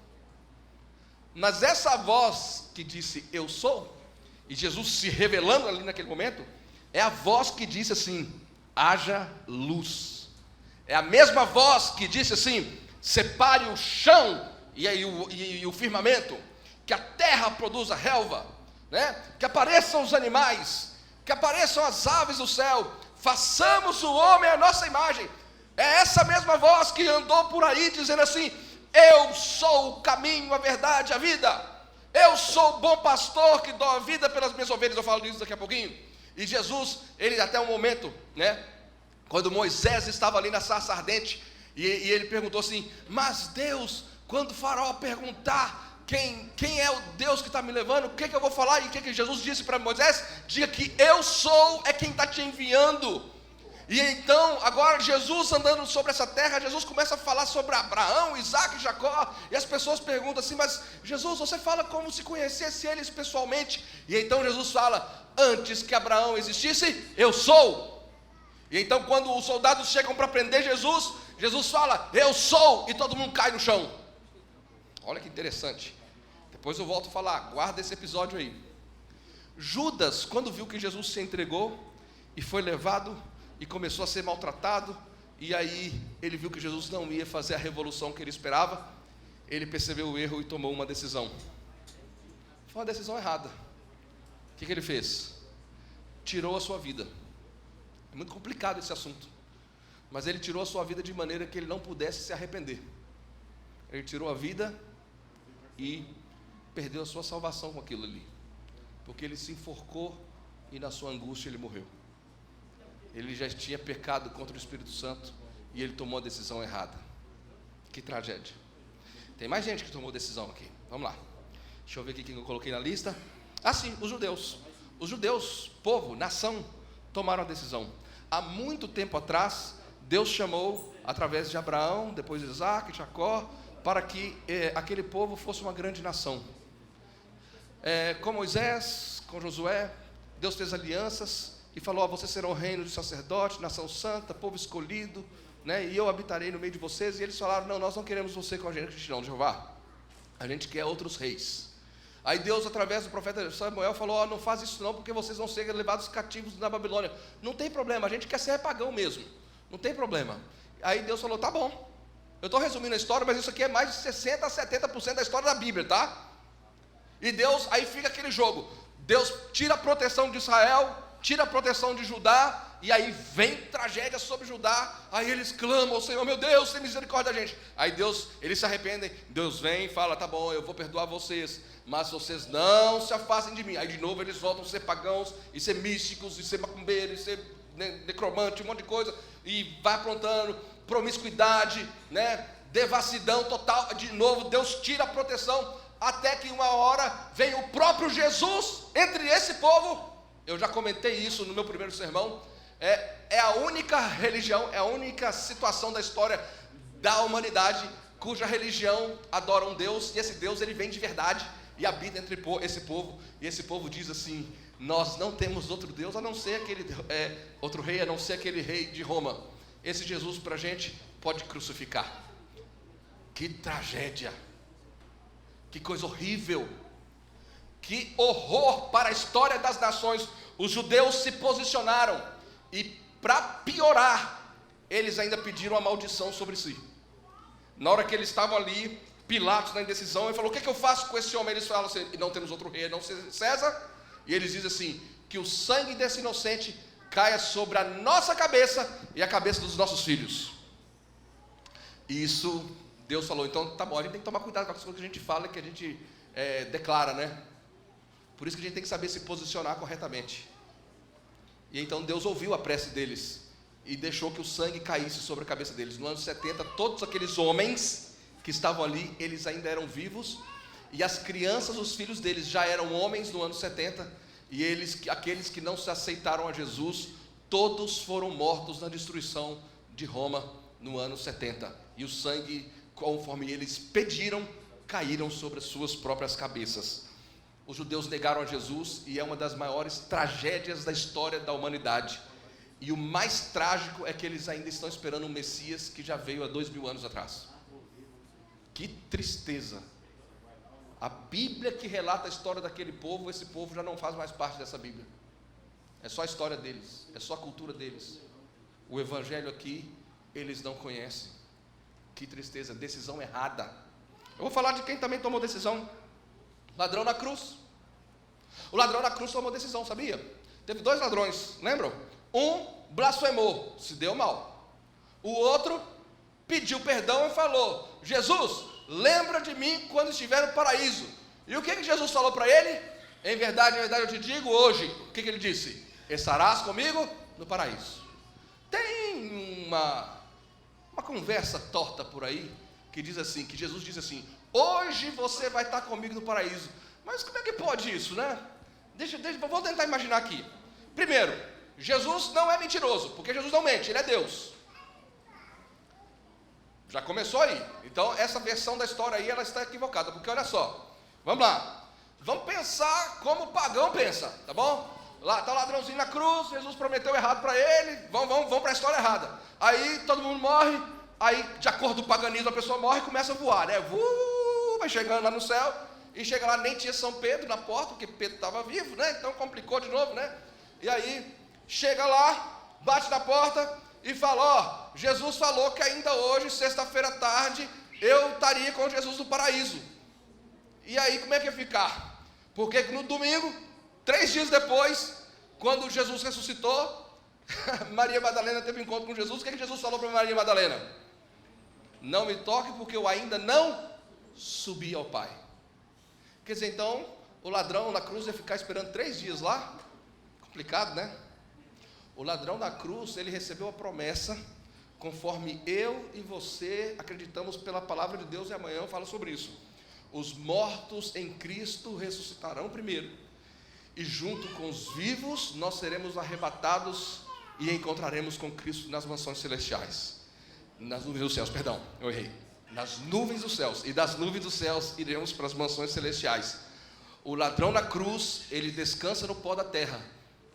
Mas essa voz que disse eu sou, e Jesus se revelando ali naquele momento, é a voz que disse assim: haja luz. É a mesma voz que disse assim: separe o chão e o firmamento, que a terra produza relva, né? Que apareçam os animais, que apareçam as aves do céu, façamos o homem à nossa imagem. É essa mesma voz que andou por aí dizendo assim: eu sou o caminho, a verdade, a vida. Eu sou o bom pastor que dou a vida pelas minhas ovelhas. Eu falo disso daqui a pouquinho. E Jesus, ele até um momento, né, quando Moisés estava ali na sarça ardente, e ele perguntou assim: mas Deus, quando o faraó perguntar quem é o Deus que está me levando, o que eu vou falar? E o que Jesus disse para Moisés? Diga que eu sou é quem está te enviando. E então, agora Jesus andando sobre essa terra, Jesus começa a falar sobre Abraão, Isaac e Jacó, e as pessoas perguntam assim: mas Jesus, você fala como se conhecesse eles pessoalmente. E então Jesus fala: antes que Abraão existisse, eu sou. E então quando os soldados chegam para prender Jesus, Jesus fala: eu sou, e todo mundo cai no chão. Olha que interessante. Depois eu volto a falar, guarda esse episódio aí. Judas, quando viu que Jesus se entregou e foi levado e começou a ser maltratado, e aí ele viu que Jesus não ia fazer a revolução que ele esperava, ele percebeu o erro e tomou uma decisão. Foi uma decisão errada. O que ele fez? Tirou a sua vida. É muito complicado esse assunto, mas ele tirou a sua vida de maneira que ele não pudesse se arrepender. Ele tirou a vida e perdeu a sua salvação com aquilo ali, porque ele se enforcou e na sua angústia ele morreu. Ele já tinha pecado contra o Espírito Santo e ele tomou a decisão errada. Que tragédia. Tem mais gente que tomou decisão aqui. Vamos lá. Deixa eu ver aqui quem eu coloquei na lista. Ah, sim, os judeus. Os judeus, povo, nação, tomaram a decisão. Há muito tempo atrás, Deus chamou, através de Abraão, depois de Isaac, Jacó, para que aquele povo fosse uma grande nação. Com Moisés, com Josué, Deus fez alianças e falou: vocês serão reino de sacerdote, nação santa, povo escolhido, né? E eu habitarei no meio de vocês. E eles falaram: não, nós não queremos você com a gente, não, Jeová. A gente quer outros reis. Aí Deus, através do profeta Samuel, falou: não faz isso não, porque vocês vão ser levados cativos na Babilônia. Não tem problema, a gente quer ser pagão mesmo, não tem problema. Aí Deus falou: tá bom, eu estou resumindo a história, mas isso aqui é mais de 60% a 70% da história da Bíblia, tá? E Deus, aí fica aquele jogo, Deus tira a proteção de Israel, tira a proteção de Judá, e aí vem tragédia sobre Judá. Aí eles clamam ao Senhor: meu Deus, tem misericórdia da gente. Aí Deus, eles se arrependem, Deus vem e fala: tá bom, eu vou perdoar vocês, mas vocês não se afastem de mim. Aí de novo eles voltam a ser pagãos, e ser místicos, e ser macumbeiros, e ser necromante, um monte de coisa, e vai aprontando promiscuidade, né? Devassidão total. De novo Deus tira a proteção, até que uma hora vem o próprio Jesus entre esse povo. Eu já comentei isso no meu primeiro sermão. É a única religião, é a única situação da história da humanidade cuja religião adora um Deus, e esse Deus, ele vem de verdade e habita entre esse povo, e esse povo diz assim: nós não temos outro Deus a não ser aquele outro rei, a não ser aquele rei de Roma. Esse Jesus para a gente pode crucificar. Que tragédia, que coisa horrível, que horror para a história das nações. Os judeus se posicionaram, e para piorar, eles ainda pediram a maldição sobre si. Na hora que eles estavam ali, Pilatos na indecisão, ele falou: o que é que eu faço com esse homem? Eles falam assim: não temos outro rei, não César. E eles dizem assim: que o sangue desse inocente caia sobre a nossa cabeça e a cabeça dos nossos filhos. E isso, Deus falou: então tá bom, a gente tem que tomar cuidado com as coisas que a gente fala, que a gente declara, né? Por isso que a gente tem que saber se posicionar corretamente. E então Deus ouviu a prece deles e deixou que o sangue caísse sobre a cabeça deles. No ano 70, todos aqueles homens que estavam ali, eles ainda eram vivos, e as crianças, os filhos deles já eram homens no ano 70, e aqueles que não se aceitaram a Jesus, todos foram mortos na destruição de Roma no ano 70. E o sangue, conforme eles pediram, caíram sobre as suas próprias cabeças. Os judeus negaram a Jesus, e é uma das maiores tragédias da história da humanidade. E o mais trágico é que eles ainda estão esperando um Messias que já veio há 2000 anos atrás. Que tristeza. A Bíblia que relata a história daquele povo, esse povo já não faz mais parte dessa Bíblia. É só a história deles, é só a cultura deles. O Evangelho aqui, eles não conhecem. Que tristeza, decisão errada. Eu vou falar de quem também tomou decisão. Ladrão na cruz. O ladrão na cruz tomou decisão, sabia? Teve 2 ladrões, lembram? Um blasfemou, se deu mal. O outro pediu perdão e falou: Jesus, lembra de mim quando estiver no paraíso. E o que Jesus falou para ele? Em verdade eu te digo hoje. O que ele disse? Estarás comigo no paraíso. Tem uma conversa torta por aí, que diz assim, que Jesus diz assim: hoje você vai estar comigo no paraíso. Mas como é que pode isso, né? Vou tentar imaginar aqui. Primeiro, Jesus não é mentiroso, porque Jesus não mente, ele é Deus. Já começou aí. Então essa versão da história aí, ela está equivocada, porque olha só, vamos lá, vamos pensar como o pagão pensa, tá bom? Lá está o ladrãozinho na cruz, Jesus prometeu errado para ele, vamos para a história errada. Aí todo mundo morre, aí de acordo com o paganismo a pessoa morre e começa a voar, né? Vai chegando lá no céu, e chega lá, nem tinha São Pedro na porta, porque Pedro estava vivo, né? Então complicou de novo, né? E aí chega lá, bate na porta e fala: ó, Jesus falou que ainda hoje, sexta-feira à tarde, eu estaria com Jesus no paraíso. E aí como é que ia ficar? Porque no domingo, 3 dias depois, quando Jesus ressuscitou, Maria Madalena teve um encontro com Jesus. O que Jesus falou para Maria Madalena? Não me toque, porque eu ainda não subi ao Pai. Quer dizer, então, o ladrão na cruz ia ficar esperando 3 dias lá? Complicado, né? O ladrão da cruz, ele recebeu a promessa, conforme eu e você acreditamos pela palavra de Deus, e amanhã eu falo sobre isso. Os mortos em Cristo ressuscitarão primeiro, e junto com os vivos, nós seremos arrebatados e encontraremos com Cristo nas mansões celestiais. Nas nuvens dos céus, perdão, eu errei. Nas nuvens dos céus, e das nuvens dos céus iremos para as mansões celestiais. O ladrão na cruz, ele descansa no pó da terra,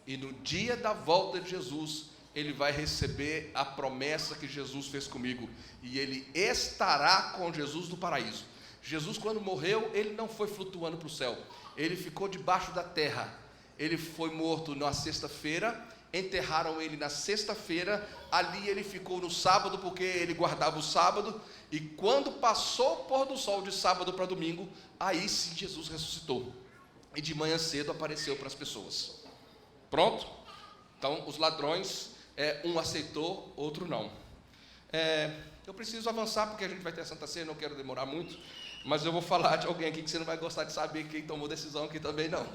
e no dia da volta de Jesus, ele vai receber a promessa que Jesus fez comigo, e ele estará com Jesus no paraíso. Jesus, quando morreu, ele não foi flutuando para o céu, ele ficou debaixo da terra. Ele foi morto na sexta-feira, enterraram ele na sexta-feira, ali ele ficou no sábado, porque ele guardava o sábado, e quando passou o pôr do sol de sábado para domingo, aí sim Jesus ressuscitou, e de manhã cedo apareceu para as pessoas. Pronto? Então os ladrões, um aceitou, outro não. Eu preciso avançar, porque a gente vai ter a Santa Ceia, não quero demorar muito, mas eu vou falar de alguém aqui que você não vai gostar de saber quem tomou decisão aqui também não.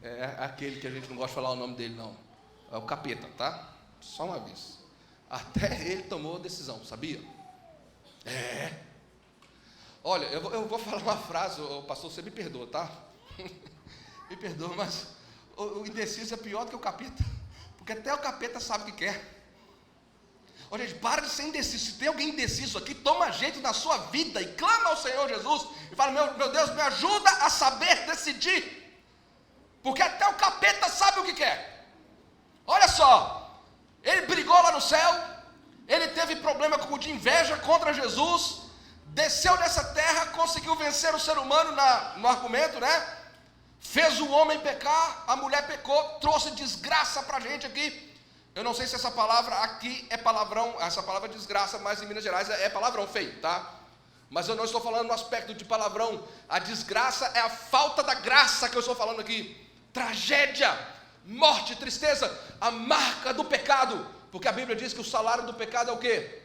É aquele que a gente não gosta de falar o nome dele, não. É o capeta, tá? Só uma vez. Até ele tomou decisão, sabia? Olha, eu vou falar uma frase, pastor, você me perdoa, tá? Me perdoa, mas o indeciso é pior do que o capeta. Porque até o capeta sabe o que quer. Olha, gente, para de ser indeciso. Se tem alguém indeciso aqui, toma jeito na sua vida e clama ao Senhor Jesus e fala: meu Deus, me ajuda a saber decidir. Porque até o capeta sabe o que quer. Olha só, ele brigou lá no céu, ele teve problema de inveja contra Jesus, desceu dessa terra, conseguiu vencer o ser humano no argumento, né? Fez o homem pecar, a mulher pecou, trouxe desgraça para a gente aqui. Eu não sei se essa palavra aqui é palavrão, essa palavra desgraça, mas em Minas Gerais é palavrão feio, tá? Mas eu não estou falando no aspecto de palavrão. A desgraça é a falta da graça que eu estou falando aqui. Tragédia, morte, tristeza, a marca do pecado. Porque a Bíblia diz que o salário do pecado é o quê?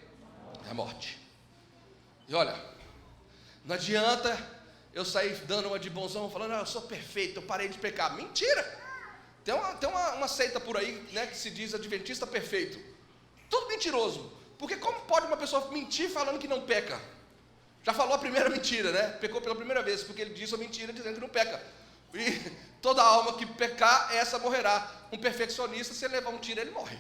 É a morte. E olha, não adianta eu sair dando uma de bonzão, falando: eu sou perfeito, eu parei de pecar. Mentira! Tem uma seita por aí, né, que se diz adventista perfeito. Tudo mentiroso. Porque como pode uma pessoa mentir falando que não peca? Já falou a primeira mentira, né? Pecou pela primeira vez, porque ele disse a mentira dizendo que não peca. E toda alma que pecar, essa morrerá. Um perfeccionista, se ele levar um tiro, ele morre.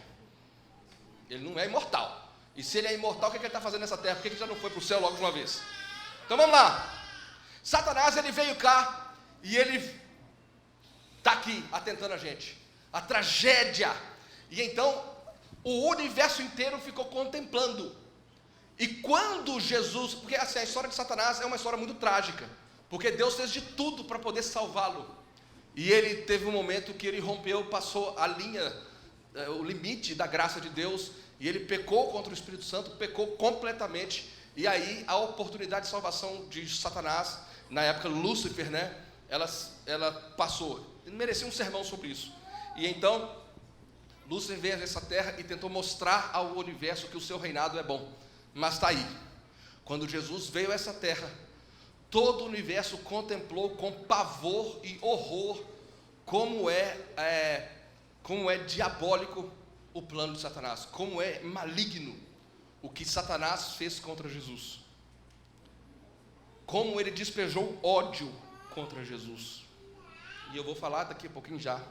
Ele não é imortal. E se ele é imortal, o que ele está fazendo nessa terra? Por que ele já não foi para o céu logo de uma vez? Então vamos lá. Satanás, ele veio cá e ele está aqui atentando a gente. A tragédia. E então o universo inteiro ficou contemplando. E quando Jesus, porque assim, a história de Satanás é uma história muito trágica, porque Deus fez de tudo para poder salvá-lo. E ele teve um momento que ele rompeu, passou a linha, o limite da graça de Deus, e ele pecou contra o Espírito Santo, pecou completamente. E aí a oportunidade de salvação de Satanás, na época Lúcifer, né, ela passou. Ele merecia um sermão sobre isso. E então Lúcifer veio a essa terra e tentou mostrar ao universo que o seu reinado é bom. Mas está aí. Quando Jesus veio a essa terra, todo o universo contemplou com pavor e horror como é diabólico o plano de Satanás, como é maligno o que Satanás fez contra Jesus, como ele despejou ódio contra Jesus. E eu vou falar daqui a pouquinho já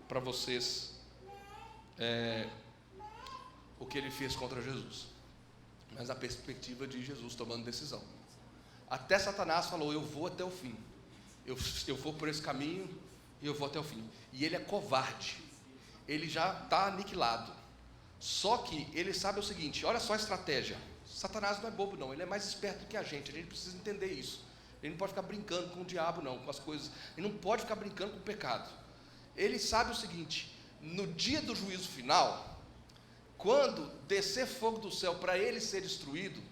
para vocês o que ele fez contra Jesus, mas a perspectiva de Jesus tomando decisão. Até Satanás falou: eu vou até o fim, eu vou por esse caminho e eu vou até o fim. E ele é covarde, ele já está aniquilado. Só que ele sabe o seguinte: olha só a estratégia. Satanás não é bobo não, ele é mais esperto do que a gente precisa entender isso. Ele não pode ficar brincando com o diabo não, com as coisas, ele não pode ficar brincando com o pecado. Ele sabe o seguinte: no dia do juízo final, quando descer fogo do céu para ele ser destruído,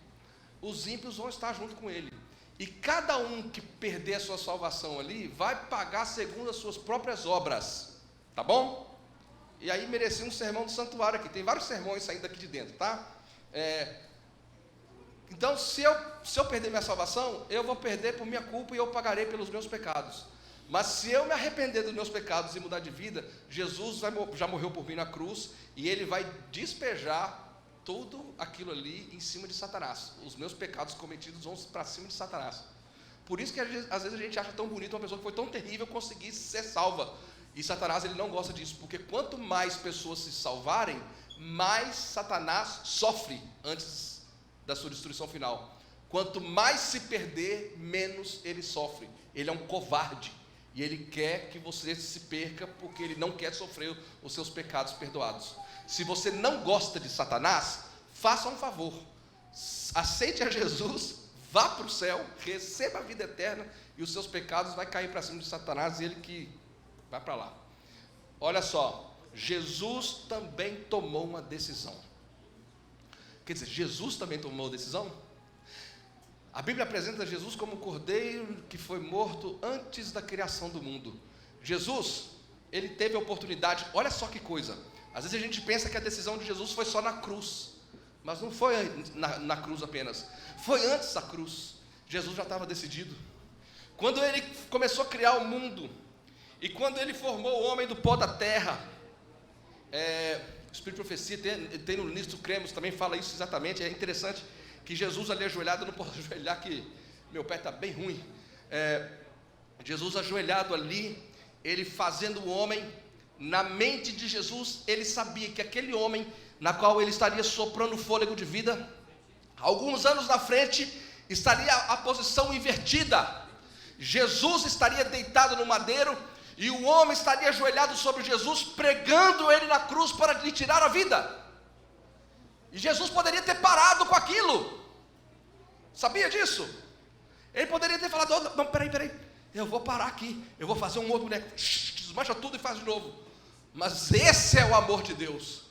os ímpios vão estar junto com ele. E cada um que perder a sua salvação ali, vai pagar segundo as suas próprias obras. Tá bom? E aí merecia um sermão do santuário aqui. Tem vários sermões saindo aqui de dentro, tá? Então, se eu perder minha salvação, eu vou perder por minha culpa e eu pagarei pelos meus pecados. Mas se eu me arrepender dos meus pecados e mudar de vida, Jesus já morreu por mim na cruz, e ele vai despejar tudo aquilo ali em cima de Satanás. Os meus pecados cometidos vão para cima de Satanás. Por isso que às vezes a gente acha tão bonito uma pessoa que foi tão terrível conseguir ser salva. E Satanás, ele não gosta disso, porque quanto mais pessoas se salvarem, mais Satanás sofre antes da sua destruição final. Quanto mais se perder, menos ele sofre. Ele é um covarde, e ele quer que você se perca, porque ele não quer sofrer os seus pecados perdoados. Se você não gosta de Satanás, faça um favor, aceite a Jesus, vá para o céu, receba a vida eterna, e os seus pecados vai cair para cima de Satanás, e ele que vai para lá. Olha só, Jesus também tomou uma decisão. Quer dizer, Jesus também tomou uma decisão? A Bíblia apresenta Jesus como o cordeiro que foi morto antes da criação do mundo. Jesus, ele teve a oportunidade, olha só que coisa. Às vezes a gente pensa que a decisão de Jesus foi só na cruz, mas não foi na cruz apenas, foi antes da cruz. Jesus já estava decidido. Quando ele começou a criar o mundo, e quando ele formou o homem do pó da terra, o Espírito de Profecia tem no livro Cremos, também fala isso exatamente. É interessante que Jesus ali ajoelhado, eu não posso ajoelhar que meu pé está bem ruim. Jesus ajoelhado ali, ele fazendo o homem. Na mente de Jesus, ele sabia que aquele homem, na qual ele estaria soprando fôlego de vida, alguns anos na frente, estaria a posição invertida. Jesus estaria deitado no madeiro, e o homem estaria ajoelhado sobre Jesus, pregando ele na cruz para lhe tirar a vida. E Jesus poderia ter parado com aquilo. Sabia disso? Ele poderia ter falado: não, peraí, eu vou parar aqui, eu vou fazer um outro boneco, desmancha tudo e faz de novo. Mas esse é o amor de Deus.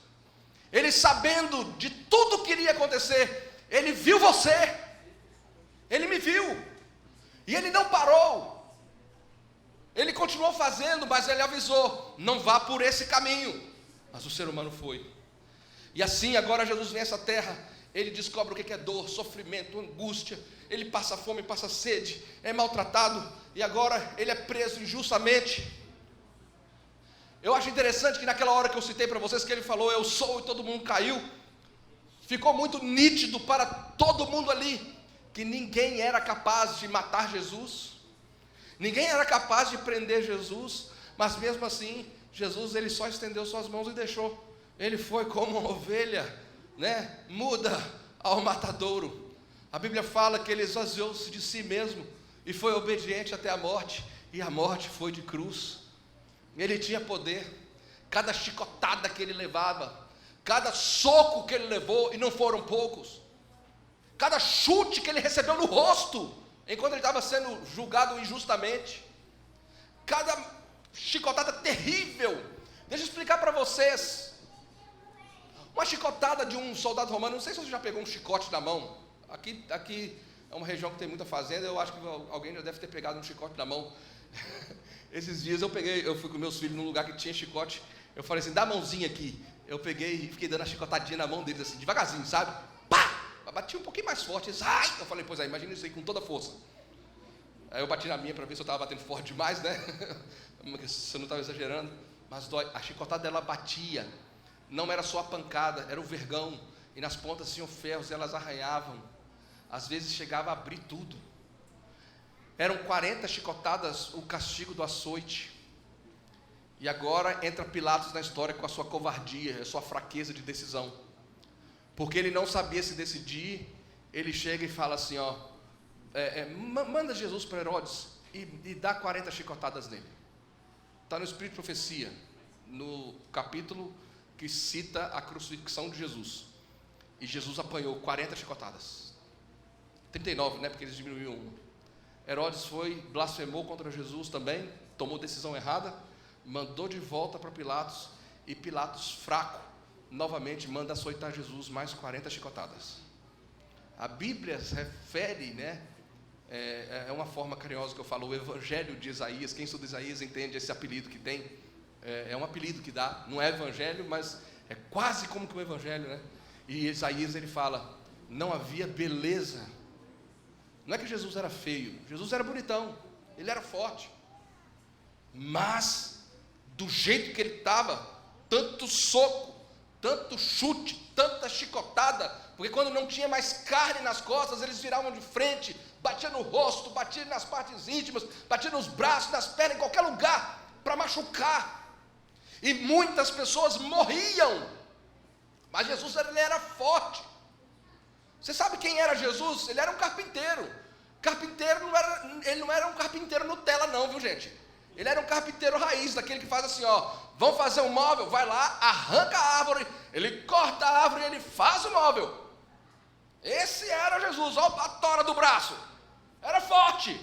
Ele, sabendo de tudo que iria acontecer, ele viu você, ele me viu, e ele não parou. Ele continuou fazendo, mas ele avisou: não vá por esse caminho. Mas o ser humano foi. E assim, agora Jesus vem a essa terra, ele descobre o que é dor, sofrimento, angústia, ele passa fome, passa sede, é maltratado, e agora ele é preso injustamente. Eu acho interessante que naquela hora que eu citei para vocês, que ele falou: eu sou, e todo mundo caiu, ficou muito nítido para todo mundo ali, que ninguém era capaz de matar Jesus, ninguém era capaz de prender Jesus, mas mesmo assim, Jesus, ele só estendeu suas mãos e deixou. Ele foi como uma ovelha, muda ao matadouro. A Bíblia fala que ele esvaziou-se de si mesmo, e foi obediente até a morte, e a morte foi de cruz. Ele tinha poder. Cada chicotada que ele levava, cada soco que ele levou, e não foram poucos, cada chute que ele recebeu no rosto, enquanto ele estava sendo julgado injustamente. Cada chicotada terrível. Deixa eu explicar para vocês. Uma chicotada de um soldado romano, não sei se você já pegou um chicote na mão. Aqui é uma região que tem muita fazenda, eu acho que alguém já deve ter pegado um chicote na mão. Esses dias eu fui com meus filhos num lugar que tinha chicote, eu falei assim, dá a mãozinha aqui. Eu peguei e fiquei dando a chicotadinha na mão deles assim, devagarzinho, sabe? Pá! Bati um pouquinho mais forte, eles, ai! Eu falei, pois é, imagina isso aí com toda a força. Aí eu bati na minha para ver se eu estava batendo forte demais, né? Se eu não estava exagerando, mas dói. A chicotada dela batia, não era só a pancada, era o vergão, e nas pontas tinham ferros, elas arranhavam, às vezes chegava a abrir tudo. Eram 40 chicotadas o castigo do açoite. E agora entra Pilatos na história com a sua covardia, a sua fraqueza de decisão. Porque ele não sabia se decidir, ele chega e fala assim, ó, manda Jesus para Herodes e dá 40 chicotadas nele. Está no Espírito de Profecia, no capítulo que cita a crucifixão de Jesus. E Jesus apanhou 40 chicotadas. 39, né, porque eles diminuíram uma. Herodes blasfemou contra Jesus também, tomou decisão errada, mandou de volta para Pilatos, e Pilatos, fraco, novamente manda açoitar Jesus mais 40 chicotadas. A Bíblia refere, né, é uma forma carinhosa que eu falo, o Evangelho de Isaías. Quem estuda Isaías entende esse apelido que tem. É um apelido que dá, não é Evangelho, mas é quase como que um Evangelho, né? E Isaías ele fala, não havia beleza. Não é que Jesus era feio, Jesus era bonitão, ele era forte. Mas, do jeito que ele estava, tanto soco, tanto chute, tanta chicotada, porque quando não tinha mais carne nas costas, eles viravam de frente, batiam no rosto, batiam nas partes íntimas, batiam nos braços, nas pernas, em qualquer lugar, para machucar. E muitas pessoas morriam, mas Jesus ele era forte. Você sabe quem era Jesus? Ele era um carpinteiro. Carpinteiro ele não era um carpinteiro Nutella não, viu gente? Ele era um carpinteiro raiz, daquele que faz assim, ó, vão fazer um móvel, vai lá, arranca a árvore, ele corta a árvore e ele faz o móvel. Esse era Jesus, ó a tora do braço. Era forte.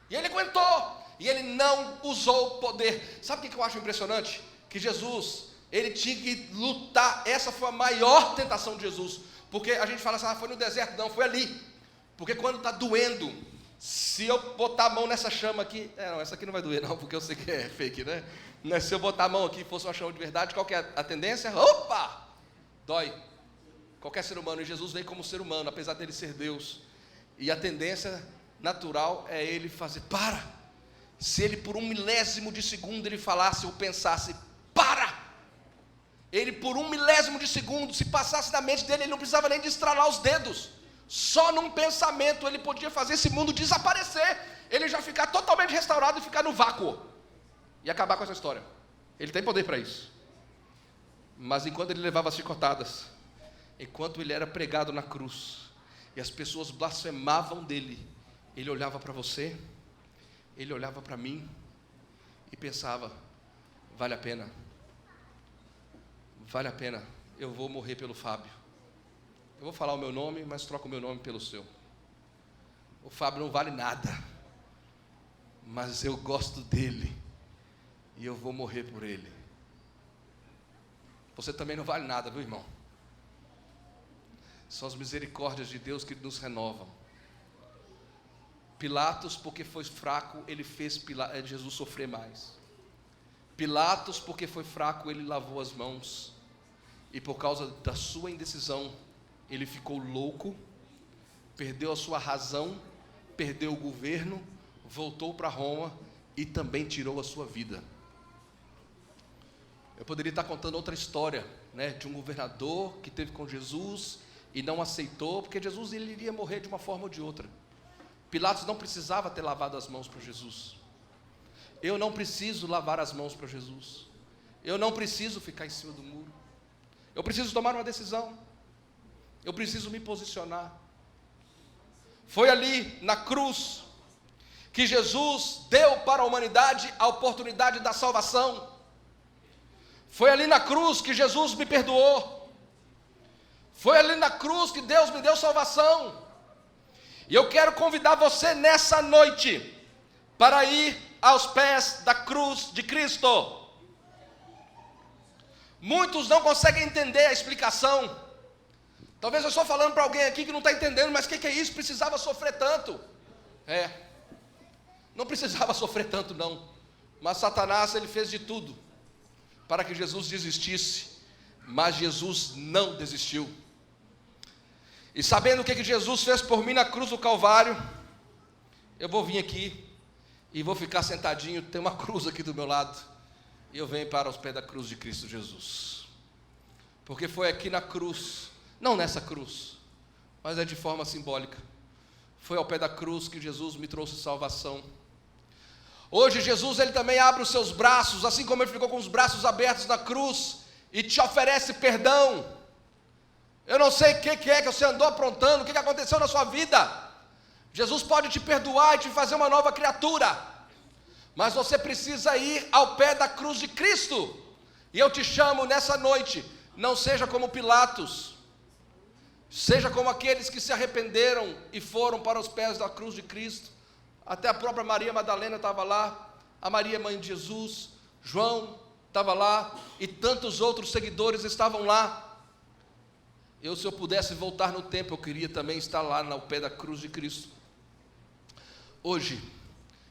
E ele aguentou. E ele não usou o poder. Sabe o que eu acho impressionante? Que Jesus, ele tinha que lutar. Essa foi a maior tentação de Jesus. Porque a gente fala assim, foi no deserto, não, foi ali. Porque quando está doendo, se eu botar a mão nessa chama aqui, não, essa aqui não vai doer não, porque eu sei que é fake, né? Mas se eu botar a mão aqui e fosse uma chama de verdade, qual que é a tendência? Opa! Dói. Qualquer ser humano, e Jesus veio como ser humano, apesar dele ser Deus. E a tendência natural é ele fazer, para! Se ele por 1 milésimo de segundo ele falasse ou pensasse, para! Ele por 1 milésimo de segundo, se passasse na mente dele, ele não precisava nem de estralar os dedos. Só num pensamento ele podia fazer esse mundo desaparecer. Ele já ficar totalmente restaurado e ficar no vácuo. E acabar com essa história. Ele tem poder para isso. Mas enquanto ele levava as chicotadas, enquanto ele era pregado na cruz, e as pessoas blasfemavam dele, ele olhava para você, ele olhava para mim, e pensava, vale a pena. Vale a pena, eu vou morrer pelo Fábio. Eu vou falar o meu nome, mas troco o meu nome pelo seu. O Fábio não vale nada, mas eu gosto dele, e eu vou morrer por ele. Você também não vale nada, viu, irmão? São as misericórdias de Deus que nos renovam. Pilatos, porque foi fraco, ele fez Jesus sofrer mais. Pilatos, porque foi fraco, ele lavou as mãos. E por causa da sua indecisão, ele ficou louco, perdeu a sua razão, perdeu o governo, voltou para Roma e também tirou a sua vida. Eu poderia estar contando outra história, né, de um governador que teve com Jesus e não aceitou, porque Jesus ele iria morrer de uma forma ou de outra. Pilatos não precisava ter lavado as mãos para Jesus. Eu não preciso lavar as mãos para Jesus. Eu não preciso ficar em cima do muro. Eu preciso tomar uma decisão. Eu preciso me posicionar. Foi ali na cruz que Jesus deu para a humanidade a oportunidade da salvação. Foi ali na cruz que Jesus me perdoou. Foi ali na cruz que Deus me deu salvação. E eu quero convidar você nessa noite para ir aos pés da cruz de Cristo. Muitos não conseguem entender a explicação. Talvez eu estou falando para alguém aqui que não está entendendo, mas o que é isso? Precisava sofrer tanto? Não precisava sofrer tanto não. Mas Satanás, ele fez de tudo para que Jesus desistisse. Mas Jesus não desistiu. E sabendo o que Jesus fez por mim na cruz do Calvário, eu vou vir aqui e vou ficar sentadinho. Tem uma cruz aqui do meu lado. E eu venho para os pés da cruz de Cristo Jesus. Porque foi aqui na cruz, não nessa cruz, mas é de forma simbólica. Foi ao pé da cruz que Jesus me trouxe salvação. Hoje Jesus, ele também abre os seus braços, assim como ele ficou com os braços abertos na cruz, e te oferece perdão. Eu não sei o que é que você andou aprontando, o que aconteceu na sua vida. Jesus pode te perdoar e te fazer uma nova criatura. Mas você precisa ir ao pé da cruz de Cristo. E eu te chamo nessa noite, não seja como Pilatos, seja como aqueles que se arrependeram e foram para os pés da cruz de Cristo. Até a própria Maria Madalena estava lá, a Maria mãe de Jesus, João estava lá, e tantos outros seguidores estavam lá. Se eu pudesse voltar no tempo, eu queria também estar lá ao pé da cruz de Cristo. Hoje,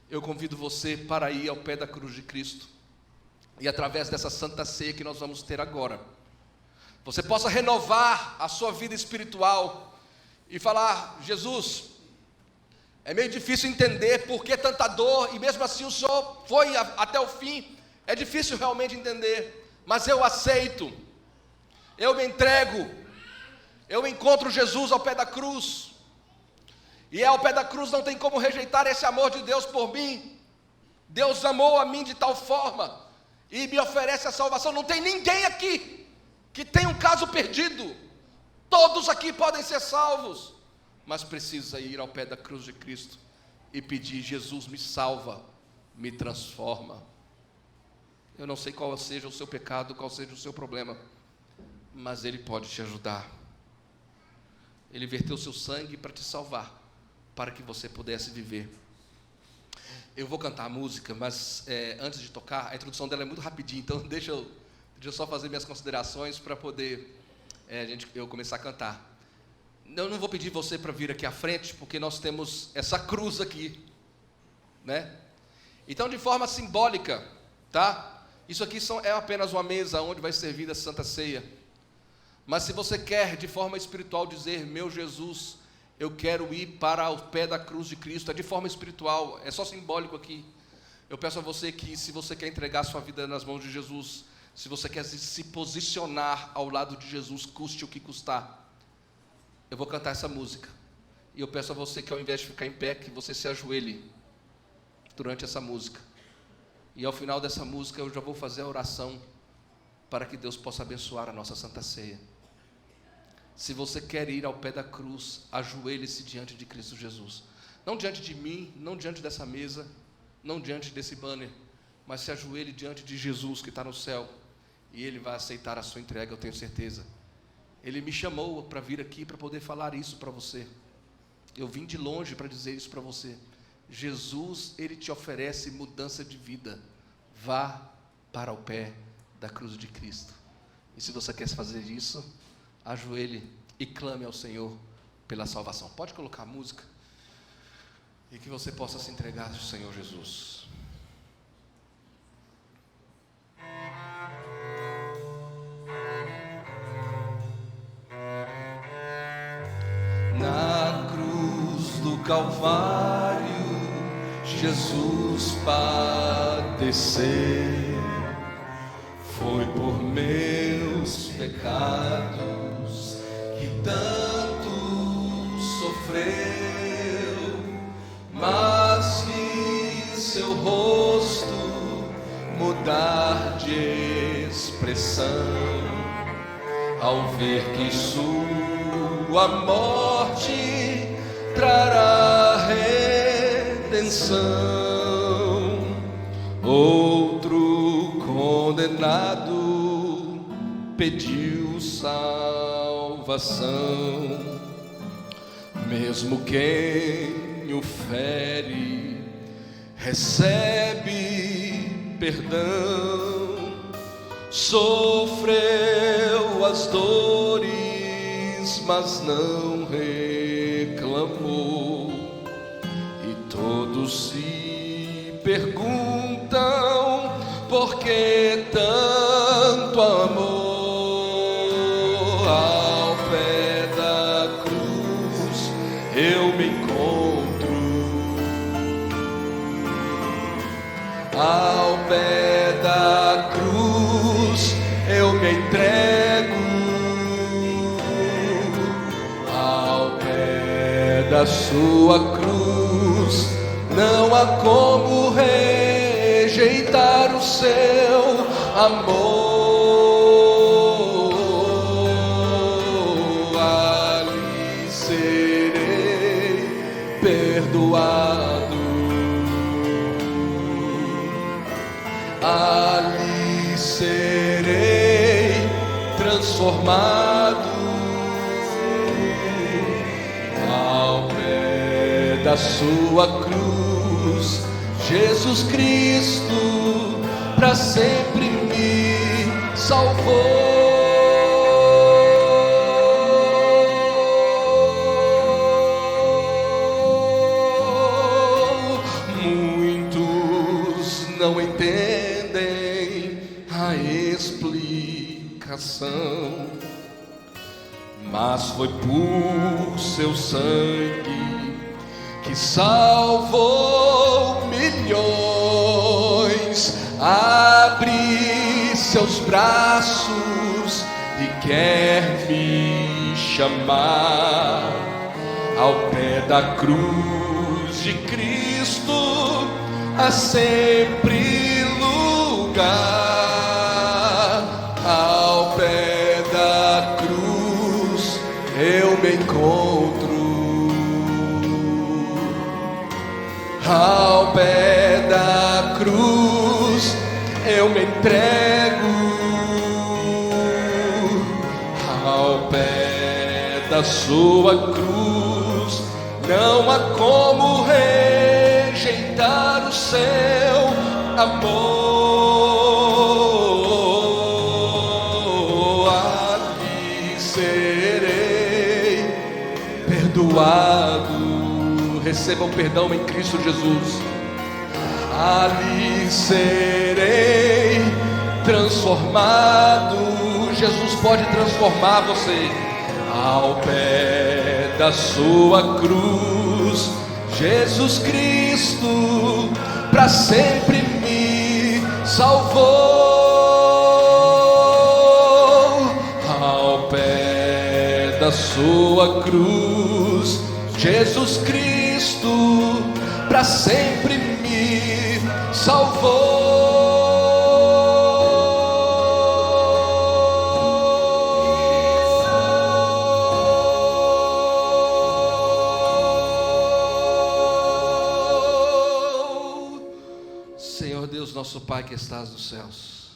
eu convido você para ir ao pé da cruz de Cristo, e através dessa santa ceia que nós vamos ter agora, você possa renovar a sua vida espiritual, e falar: Jesus, é meio difícil entender por que tanta dor, e mesmo assim o Senhor foi até o fim. É difícil realmente entender, mas eu aceito, eu me entrego, eu encontro Jesus ao pé da cruz. E ao pé da cruz não tem como rejeitar esse amor de Deus por mim. Deus amou a mim de tal forma e me oferece a salvação. Não tem ninguém aqui que tenha um caso perdido. Todos aqui podem ser salvos, mas precisa ir ao pé da cruz de Cristo e pedir: Jesus, me salva, me transforma. Eu não sei qual seja o seu pecado, qual seja o seu problema, mas Ele pode te ajudar. Ele verteu o seu sangue para te salvar, para que você pudesse viver. Eu vou cantar a música, mas antes de tocar, a introdução dela é muito rapidinha, então deixa eu só fazer minhas considerações para poder eu começar a cantar. Eu não vou pedir você para vir aqui à frente, porque nós temos essa cruz aqui, né? Então, de forma simbólica, tá? Isso aqui é apenas uma mesa onde vai servir a Santa Ceia. Mas se você quer, de forma espiritual, dizer: meu Jesus, eu quero ir para o pé da cruz de Cristo, é de forma espiritual, é só simbólico aqui. Eu peço a você que, se você quer entregar a sua vida nas mãos de Jesus, se você quer se posicionar ao lado de Jesus, custe o que custar, eu vou cantar essa música. E eu peço a você que, ao invés de ficar em pé, que você se ajoelhe durante essa música. E ao final dessa música eu já vou fazer a oração para que Deus possa abençoar a nossa Santa Ceia. Se você quer ir ao pé da cruz, ajoelhe-se diante de Cristo Jesus. Não diante de mim, não diante dessa mesa, não diante desse banner, mas se ajoelhe diante de Jesus que está no céu, e Ele vai aceitar a sua entrega, eu tenho certeza. Ele me chamou para vir aqui para poder falar isso para você. Eu vim de longe para dizer isso para você. Jesus, Ele te oferece mudança de vida. Vá para o pé da cruz de Cristo. E se você quer fazer isso, ajoelhe e clame ao Senhor pela salvação. Pode colocar a música e que você possa se entregar ao Senhor Jesus. Na cruz do Calvário, Jesus padeceu, foi por meus pecados que tanto sofreu, mas vi seu rosto mudar de expressão ao ver que sua morte trará redenção. Outro condenado pediu salvação, Mesmo quem o fere recebe perdão, sofreu as dores, mas não reclamou. E todos se perguntam por que tanto amor. Ao pé da cruz eu me encontro, ao pé da cruz eu me entrego, ao pé da sua cruz não há como rejeitar o seu amor. Ali serei perdoado, ali serei transformado, ao pé da sua cruz, Jesus Cristo para sempre me salvou. Muitos não entendem a explicação, mas foi por seu sangue que salvou milhões. Abre seus braços e quer me chamar ao pé da cruz de Cristo. Há sempre lugar, ao pé da cruz eu me encontro, ao pé da cruz eu me entrego, ao pé da sua cruz não há como rejeitar o seu amor. Ali serei perdoado, recebam perdão em Cristo Jesus. Ali serei transformado, Jesus pode transformar você. Ao pé da sua cruz, Jesus Cristo para sempre me salvou. Ao pé da sua cruz, Jesus Cristo para sempre me salvou. Senhor Deus, nosso Pai que estás nos céus,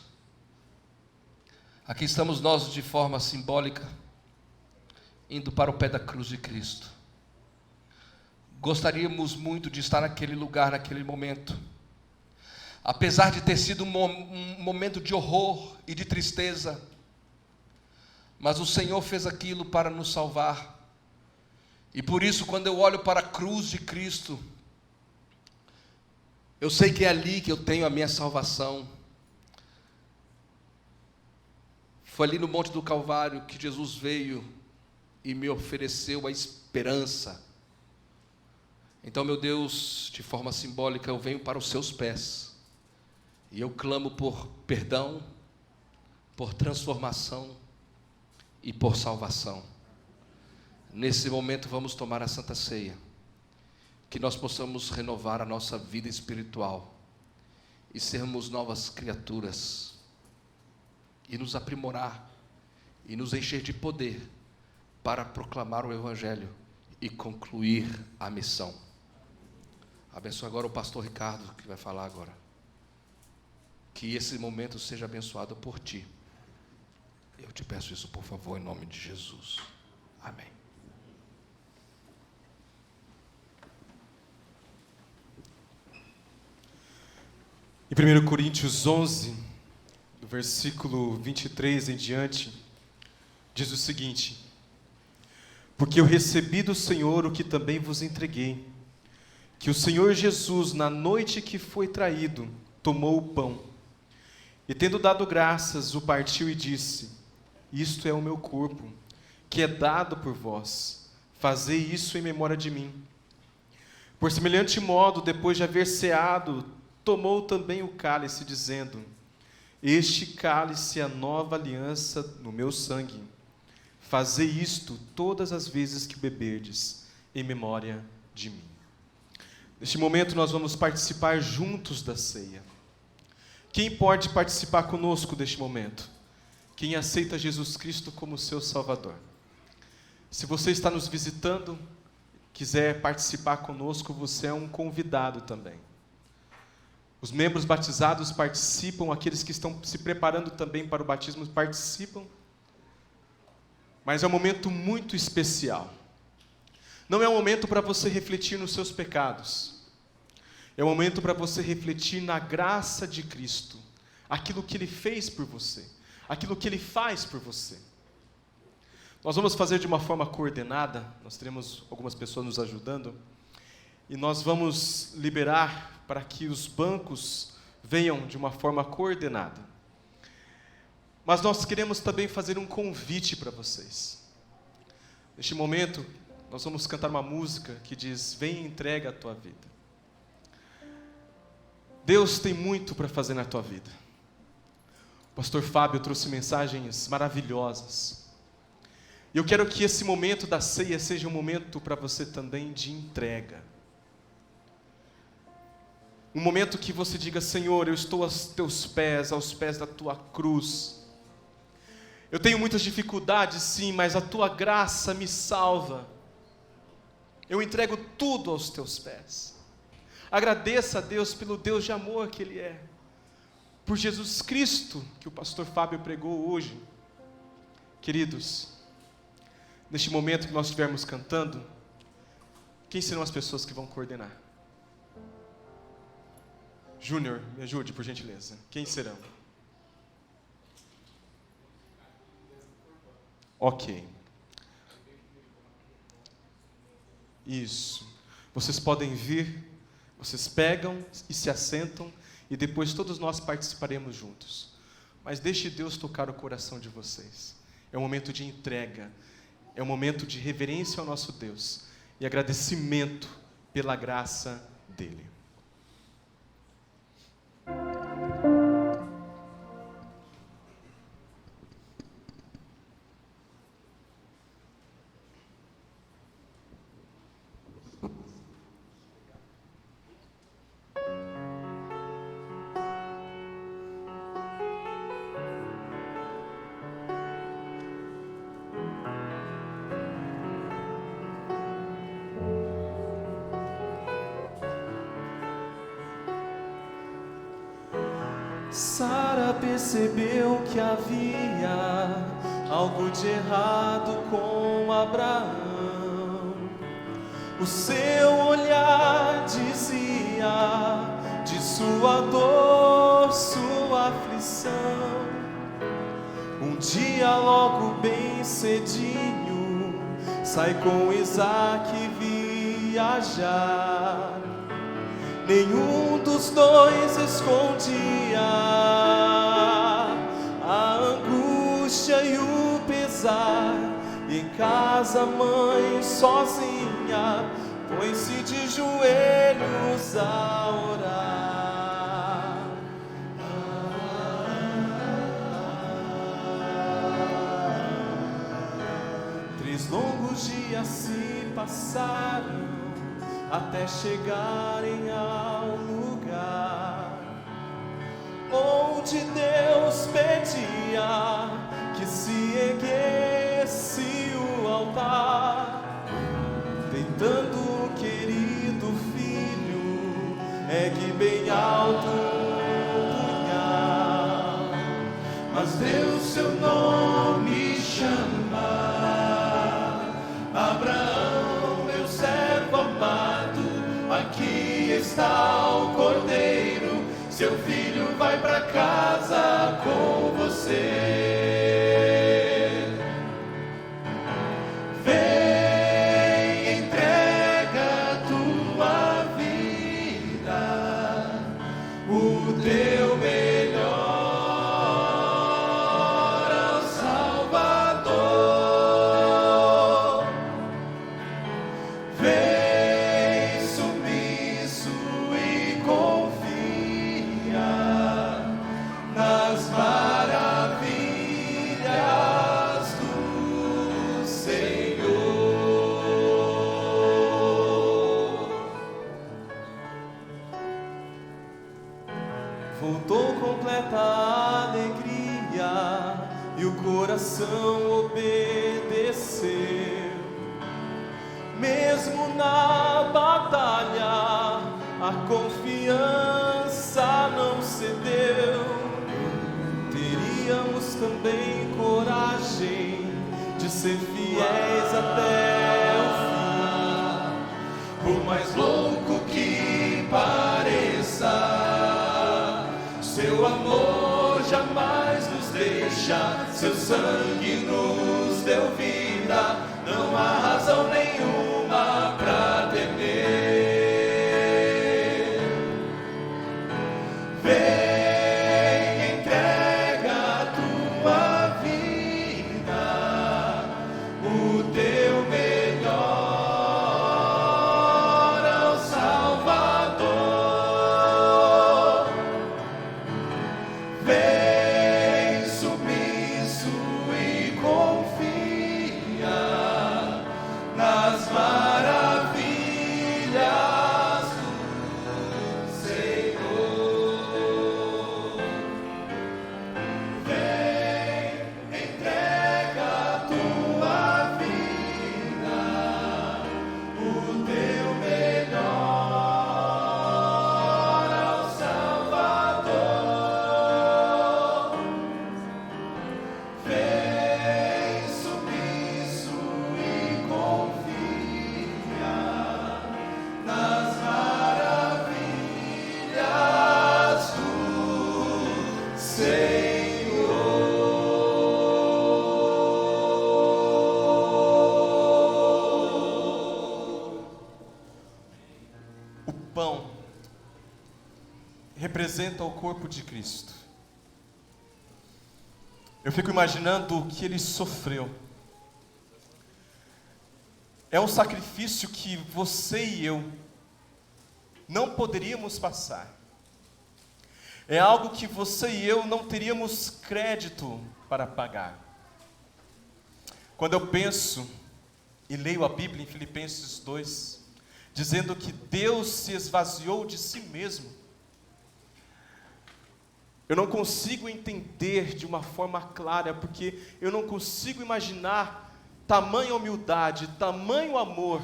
aqui estamos nós de forma simbólica, indo para o pé da cruz de Cristo. Gostaríamos muito de estar naquele lugar, naquele momento, apesar de ter sido um momento de horror e de tristeza, mas o Senhor fez aquilo para nos salvar. E por isso, quando eu olho para a cruz de Cristo, eu sei que é ali que eu tenho a minha salvação. Foi ali no Monte do Calvário que Jesus veio e me ofereceu a esperança. Então, meu Deus, de forma simbólica, eu venho para os seus pés e eu clamo por perdão, por transformação e por salvação. Nesse momento vamos tomar a Santa Ceia, que nós possamos renovar a nossa vida espiritual e sermos novas criaturas, e nos aprimorar e nos encher de poder para proclamar o Evangelho e concluir a missão. Abençoa agora o pastor Ricardo, que vai falar agora. Que esse momento seja abençoado por ti. Eu te peço isso, por favor, em nome de Jesus. Amém. Em 1 Coríntios 11, do versículo 23 em diante, diz o seguinte: porque eu recebi do Senhor o que também vos entreguei, que o Senhor Jesus, na noite que foi traído, tomou o pão, e tendo dado graças, o partiu e disse: isto é o meu corpo, que é dado por vós, fazei isso em memória de mim. Por semelhante modo, depois de haver ceado, tomou também o cálice, dizendo: este cálice é a nova aliança no meu sangue. Fazei isto todas as vezes que beberdes, em memória de mim. Neste momento nós vamos participar juntos da ceia. Quem pode participar conosco deste momento? Quem aceita Jesus Cristo como seu Salvador. Se você está nos visitando, quiser participar conosco, você é um convidado também. Os membros batizados participam, aqueles que estão se preparando também para o batismo participam. Mas é um momento muito especial. Não é um momento para você refletir nos seus pecados. É um momento para você refletir na graça de Cristo, aquilo que Ele fez por você, aquilo que Ele faz por você. Nós vamos fazer de uma forma coordenada, nós teremos algumas pessoas nos ajudando, e nós vamos liberar para que os bancos venham de uma forma coordenada. Mas nós queremos também fazer um convite para vocês. Neste momento, nós vamos cantar uma música que diz: vem e entrega a tua vida. Deus tem muito para fazer na tua vida. O pastor Fábio trouxe mensagens maravilhosas. E eu quero que esse momento da ceia seja um momento para você também de entrega. Um momento que você diga: Senhor, eu estou aos teus pés, aos pés da tua cruz. Eu tenho muitas dificuldades, sim, mas a tua graça me salva. Eu entrego tudo aos teus pés. Agradeça a Deus pelo Deus de amor que Ele é. Por Jesus Cristo, que o pastor Fábio pregou hoje. Queridos, neste momento que nós estivermos cantando, quem serão as pessoas que vão coordenar? Júnior, me ajude, por gentileza. Quem serão? Ok. Isso. Vocês podem vir, vocês pegam e se assentam, e depois todos nós participaremos juntos. Mas deixe Deus tocar o coração de vocês. É um momento de entrega, é um momento de reverência ao nosso Deus e agradecimento pela graça dEle. Sara percebeu que havia algo de errado com Abraão. O seu olhar dizia de sua dor, sua aflição. Um dia logo bem cedinho, sai com Isaac viajar. Nenhum dos dois escondia a angústia e o pesar. E em casa a mãe sozinha põe-se de joelhos a orar. 3 longos dias se passaram até chegarem ao lugar onde Deus pedia que se erguesse o altar, deitando o querido filho, ergue bem alto o punhal, mas Deus seu nome chama, Abraão, meu servo amado. Aqui está o Cordeiro, seu filho vai pra casa com você. Vem, entrega tua vida, o teu melhor ao Salvador. Vem sumiço e confia nas maravilhas do Senhor. Voltou completa alegria e o coração obedeceu. Mesmo na batalha, a confiança não cedeu. Teríamos também coragem de ser fiéis até o fim. Por mais louco que pareça, seu amor jamais nos deixa, seu sangue nos deu vida, não há razão nenhuma pra temer. Vem, entrega tua vida, o teu melhor ao Salvador. Vem sumiço e confia nas maravilhas do Senhor. Vem, entrega tua vida, o teu melhor ao Salvador. Vem sumiço e confia nas maravilhas do Senhor. O pão representa o corpo de Cristo. Eu fico imaginando o que ele sofreu. É um sacrifício que você e eu não poderíamos passar. É algo que você e eu não teríamos crédito para pagar. Quando eu penso e leio a Bíblia em Filipenses 2, dizendo que Deus se esvaziou de si mesmo, eu não consigo entender de uma forma clara, porque eu não consigo imaginar tamanha humildade, tamanho amor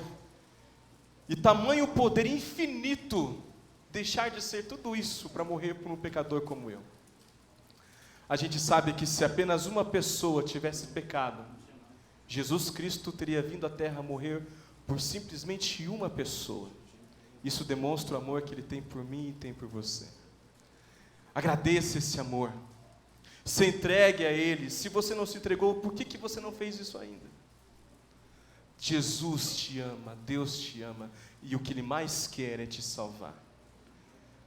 e tamanho poder infinito deixar de ser tudo isso para morrer por um pecador como eu. A gente sabe que se apenas uma pessoa tivesse pecado, Jesus Cristo teria vindo à terra morrer por simplesmente uma pessoa. Isso demonstra o amor que Ele tem por mim e tem por você. Agradeça esse amor. Se entregue a Ele. Se você não se entregou, por que você não fez isso ainda? Jesus te ama, Deus te ama, e o que Ele mais quer é te salvar.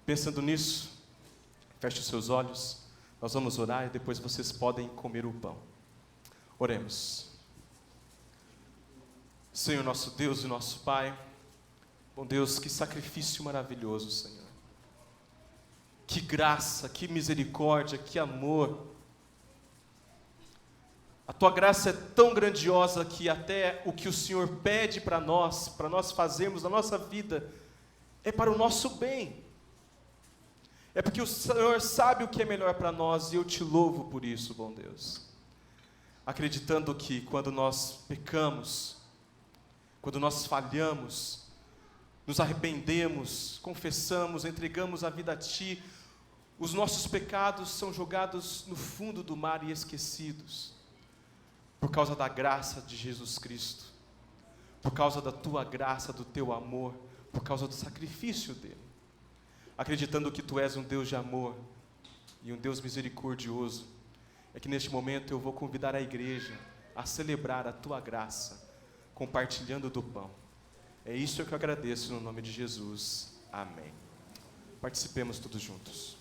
Pensando nisso, feche os seus olhos, nós vamos orar e depois vocês podem comer o pão. Oremos. Senhor, nosso Deus e nosso Pai, bom Deus, que sacrifício maravilhoso, Senhor. Que graça, que misericórdia, que amor. A Tua graça é tão grandiosa que até o que o Senhor pede para nós fazermos na nossa vida, é para o nosso bem. É porque o Senhor sabe o que é melhor para nós e eu te louvo por isso, bom Deus. Acreditando que quando nós pecamos, quando nós falhamos, nos arrependemos, confessamos, entregamos a vida a Ti, os nossos pecados são jogados no fundo do mar e esquecidos, por causa da graça de Jesus Cristo, por causa da Tua graça, do Teu amor, por causa do sacrifício dEle. Acreditando que Tu és um Deus de amor, e um Deus misericordioso, é que neste momento eu vou convidar a igreja a celebrar a tua graça, compartilhando do pão. É isso que eu agradeço no nome de Jesus. Amém. Participemos todos juntos.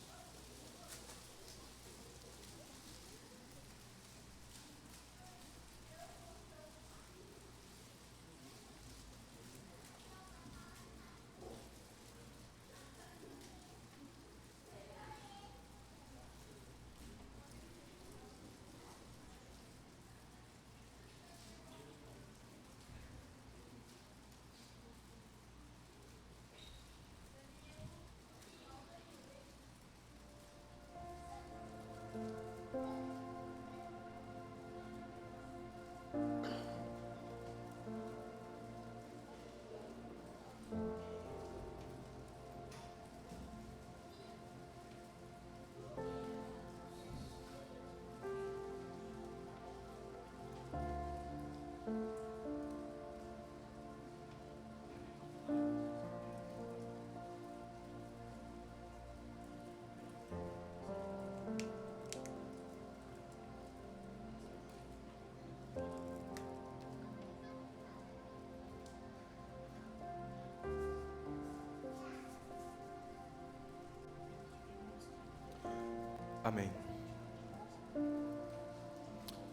Amém.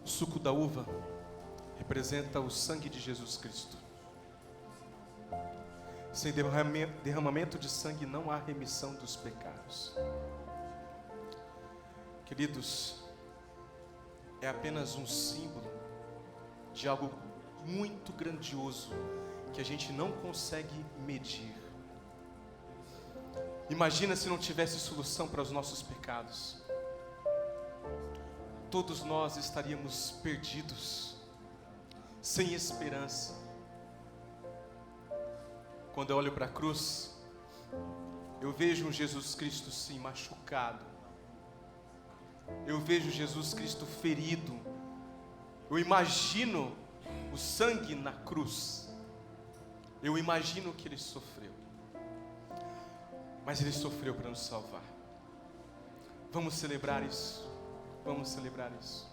O suco da uva representa o sangue de Jesus Cristo. Sem derramamento de sangue não há remissão dos pecados. Queridos, é apenas um símbolo de algo muito grandioso que a gente não consegue medir. Imagina se não tivesse solução para os nossos pecados. Todos nós estaríamos perdidos, sem esperança. Quando eu olho para a cruz, eu vejo um Jesus Cristo sim machucado. Eu vejo Jesus Cristo ferido. Eu imagino o sangue na cruz. Eu imagino que Ele sofreu. Mas Ele sofreu para nos salvar. Vamos celebrar isso. Vamos celebrar isso.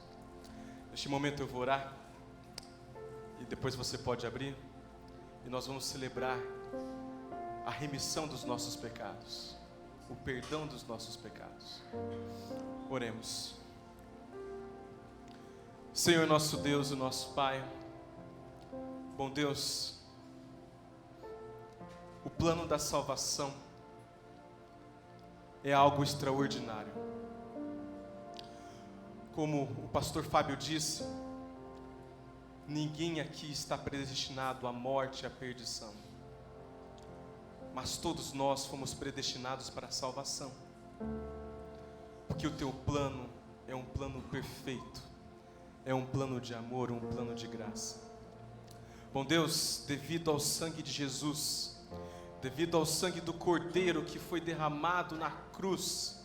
Neste momento eu vou orar. E depois você pode abrir. E nós vamos celebrar a remissão dos nossos pecados. O perdão dos nossos pecados. Oremos. Senhor nosso Deus e nosso Pai. Bom Deus, o plano da salvação é algo extraordinário. Como o pastor Fábio disse, ninguém aqui está predestinado à morte e à perdição. Mas todos nós fomos predestinados para a salvação. Porque o teu plano é um plano perfeito. É um plano de amor, um plano de graça. Bom Deus, devido ao sangue de Jesus, devido ao sangue do Cordeiro que foi derramado na cruz,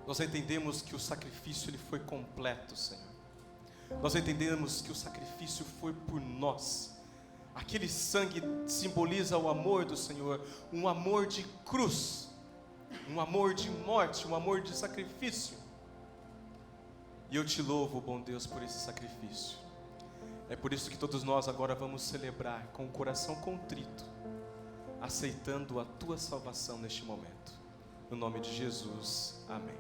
nós entendemos que o sacrifício ele foi completo, Senhor. Nós entendemos que o sacrifício foi por nós. Aquele sangue simboliza o amor do Senhor, um amor de cruz, um amor de morte, um amor de sacrifício. E eu te louvo, bom Deus, por esse sacrifício. É por isso que todos nós agora vamos celebrar com o coração contrito, aceitando a tua salvação neste momento. No nome de Jesus, amém.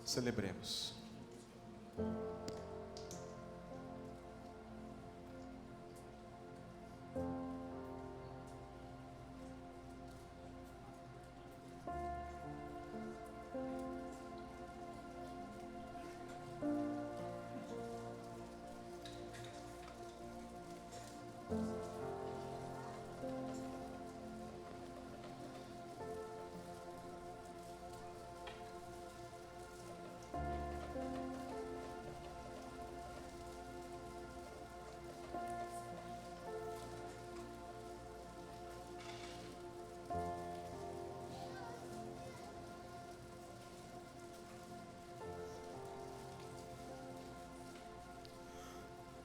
Celebremos.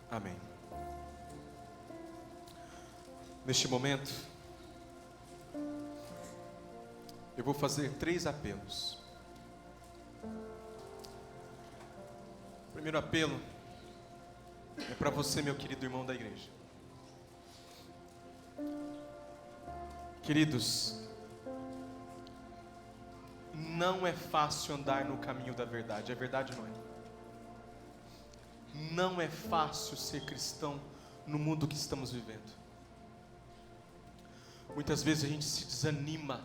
Amém. Neste momento, eu vou fazer 3 apelos. primeiro apelo é para você, meu querido irmão da igreja. Queridos, não é fácil andar no caminho da verdade. É verdade ou não é? Não é fácil ser cristão no mundo que estamos vivendo. Muitas vezes a gente se desanima,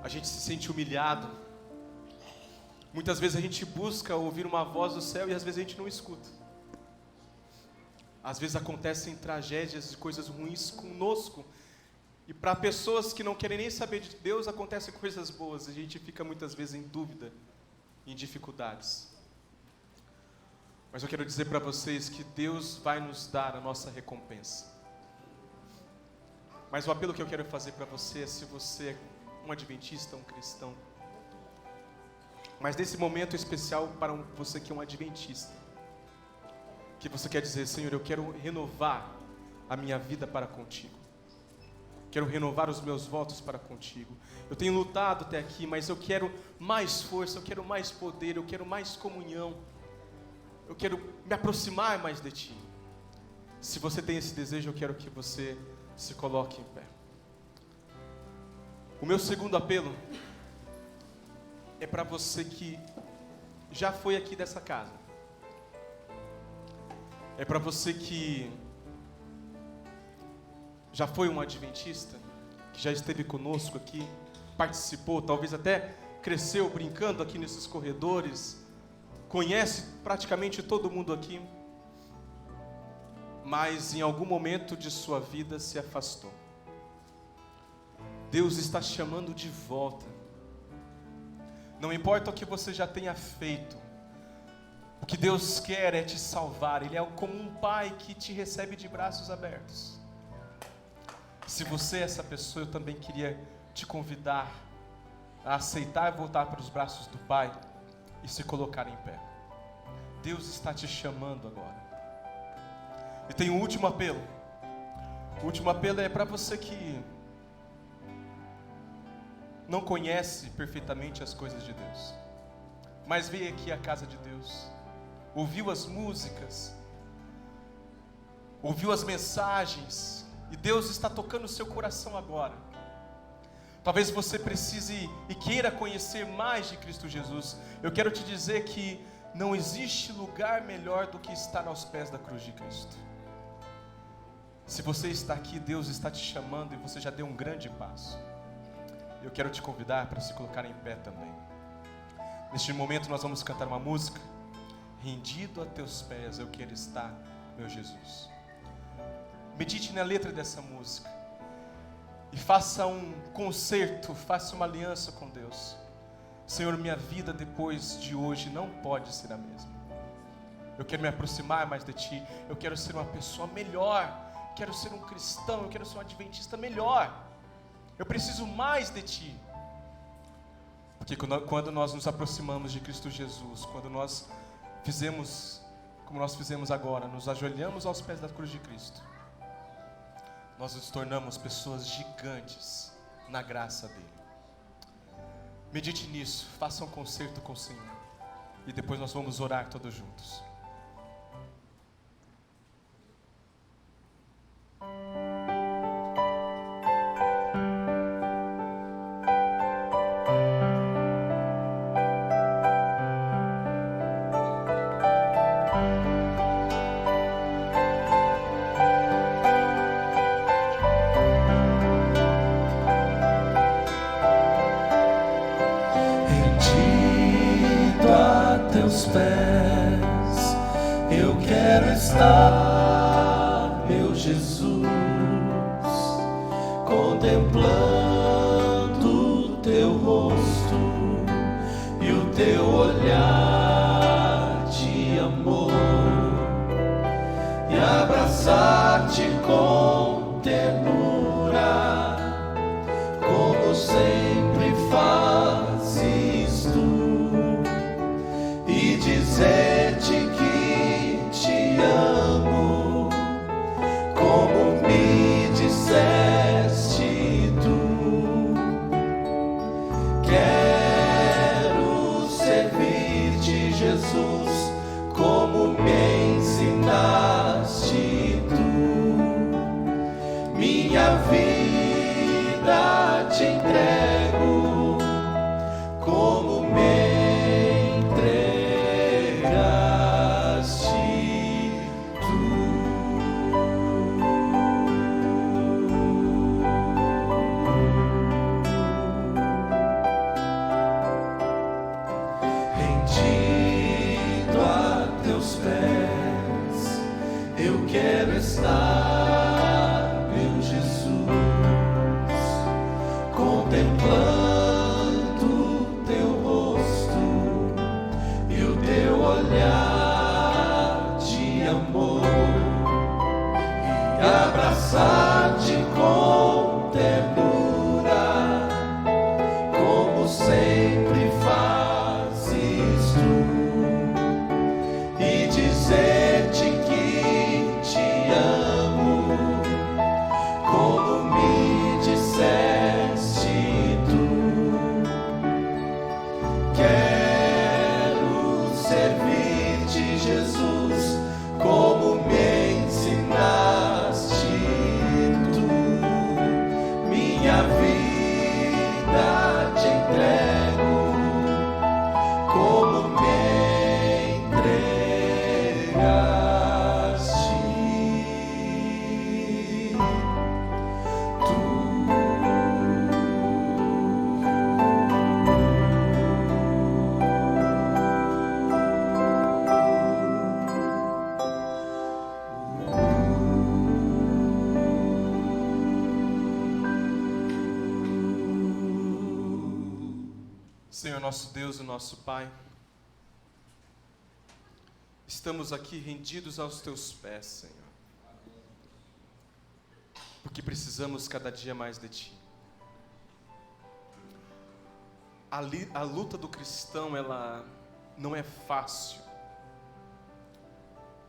a gente se sente humilhado. Muitas vezes a gente busca ouvir uma voz do céu e às vezes a gente não escuta. Às vezes acontecem tragédias e coisas ruins conosco. E para pessoas que não querem nem saber de Deus, acontecem coisas boas. E a gente fica muitas vezes em dúvida, em dificuldades. Mas eu quero dizer para vocês que Deus vai nos dar a nossa recompensa. Mas o apelo que eu quero fazer para você é: se você é um adventista, um cristão, mas nesse momento especial para você que é um adventista, que você quer dizer: Senhor, eu quero renovar a minha vida para contigo, quero renovar os meus votos para contigo. Eu tenho lutado até aqui, mas eu quero mais força, eu quero mais poder, eu quero mais comunhão, eu quero me aproximar mais de ti. Se você tem esse desejo, eu quero que você se coloque em pé. O meu segundo apelo é para você que já foi aqui dessa casa. É para você que já foi um adventista, que já esteve conosco aqui, participou, talvez até cresceu brincando aqui nesses corredores, conhece praticamente todo mundo aqui, mas em algum momento de sua vida se afastou. Deus está chamando de volta. Não importa o que você já tenha feito, o que Deus quer é te salvar. Ele é como um pai que te recebe de braços abertos. Se você é essa pessoa, eu também queria te convidar a aceitar e voltar para os braços do Pai e se colocar em pé. Deus está te chamando agora. E tem um último apelo. O último apelo é para você que não conhece perfeitamente as coisas de Deus, mas veio aqui à casa de Deus, ouviu as músicas, ouviu as mensagens, e Deus está tocando o seu coração agora. Talvez você precise e queira conhecer mais de Cristo Jesus. Eu quero te dizer que não existe lugar melhor do que estar aos pés da cruz de Cristo. Se você está aqui, Deus está te chamando e você já deu um grande passo. Eu quero te convidar para se colocar em pé também. Neste momento nós vamos cantar uma música: rendido a teus pés eu quero estar, meu Jesus. Medite na letra dessa música e faça um concerto, faça uma aliança com Deus. Senhor, minha vida depois de hoje não pode ser a mesma. Eu quero me aproximar mais de Ti. Eu quero ser uma pessoa melhor. Quero ser um cristão. Eu quero ser um adventista melhor. Eu preciso mais de Ti. Porque quando nós nos aproximamos de Cristo Jesus, quando nós fizemos como nós fizemos agora, nos ajoelhamos aos pés da cruz de Cristo, nós nos tornamos pessoas gigantes na graça dEle. Medite nisso, faça um concerto com o Senhor. E depois nós vamos orar todos juntos. Pés, eu quero estar, meu Jesus, contemplando o teu rosto e o teu olhar de amor, e abraçar-te com ternura, como sempre fazes tu, e dizer-te que te amo, como me disseste tu. pés. Eu quero estar, meu Jesus, contemplando teu rosto e o teu olhar de amor, e abraçar-te com ternura, como sempre fazes tu, e dizer-te que te amo, como me disseste tu. Quero servir-te, Jesus, como me ensinaste tu. Minha vida te entrego, como me entregaste Senhor nosso Deus e nosso Pai, estamos aqui rendidos aos teus pés, Senhor, porque precisamos cada dia mais de ti. A luta do cristão, ela não é fácil,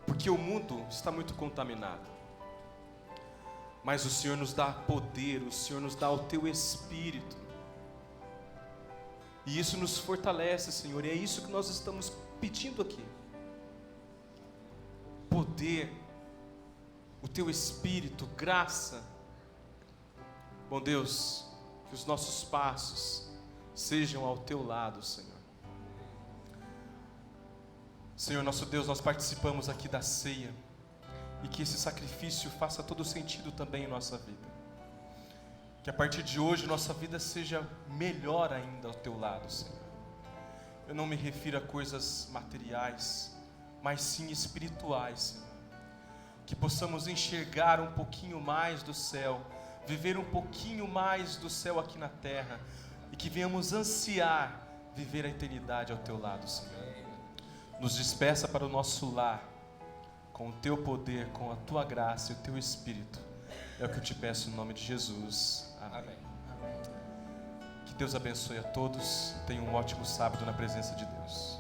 porque o mundo está muito contaminado, mas o Senhor nos dá poder, o Senhor nos dá o teu Espírito, e isso nos fortalece, Senhor, e é isso que nós estamos pedindo aqui. Poder, o teu Espírito, graça. Bom Deus, que os nossos passos sejam ao teu lado, Senhor. Senhor nosso Deus, nós participamos aqui da ceia, e que esse sacrifício faça todo sentido também em nossa vida. Que a partir de hoje nossa vida seja melhor ainda ao teu lado, Senhor. Eu não me refiro a coisas materiais, mas sim espirituais, Senhor. Que possamos enxergar um pouquinho mais do céu, viver um pouquinho mais do céu aqui na terra, e que venhamos ansiar viver a eternidade ao teu lado, Senhor. Nos despeça para o nosso lar, com o teu poder, com a tua graça e o teu Espírito. É o que eu te peço em nome de Jesus. Amém. Que Deus abençoe a todos. Tenham um ótimo sábado na presença de Deus.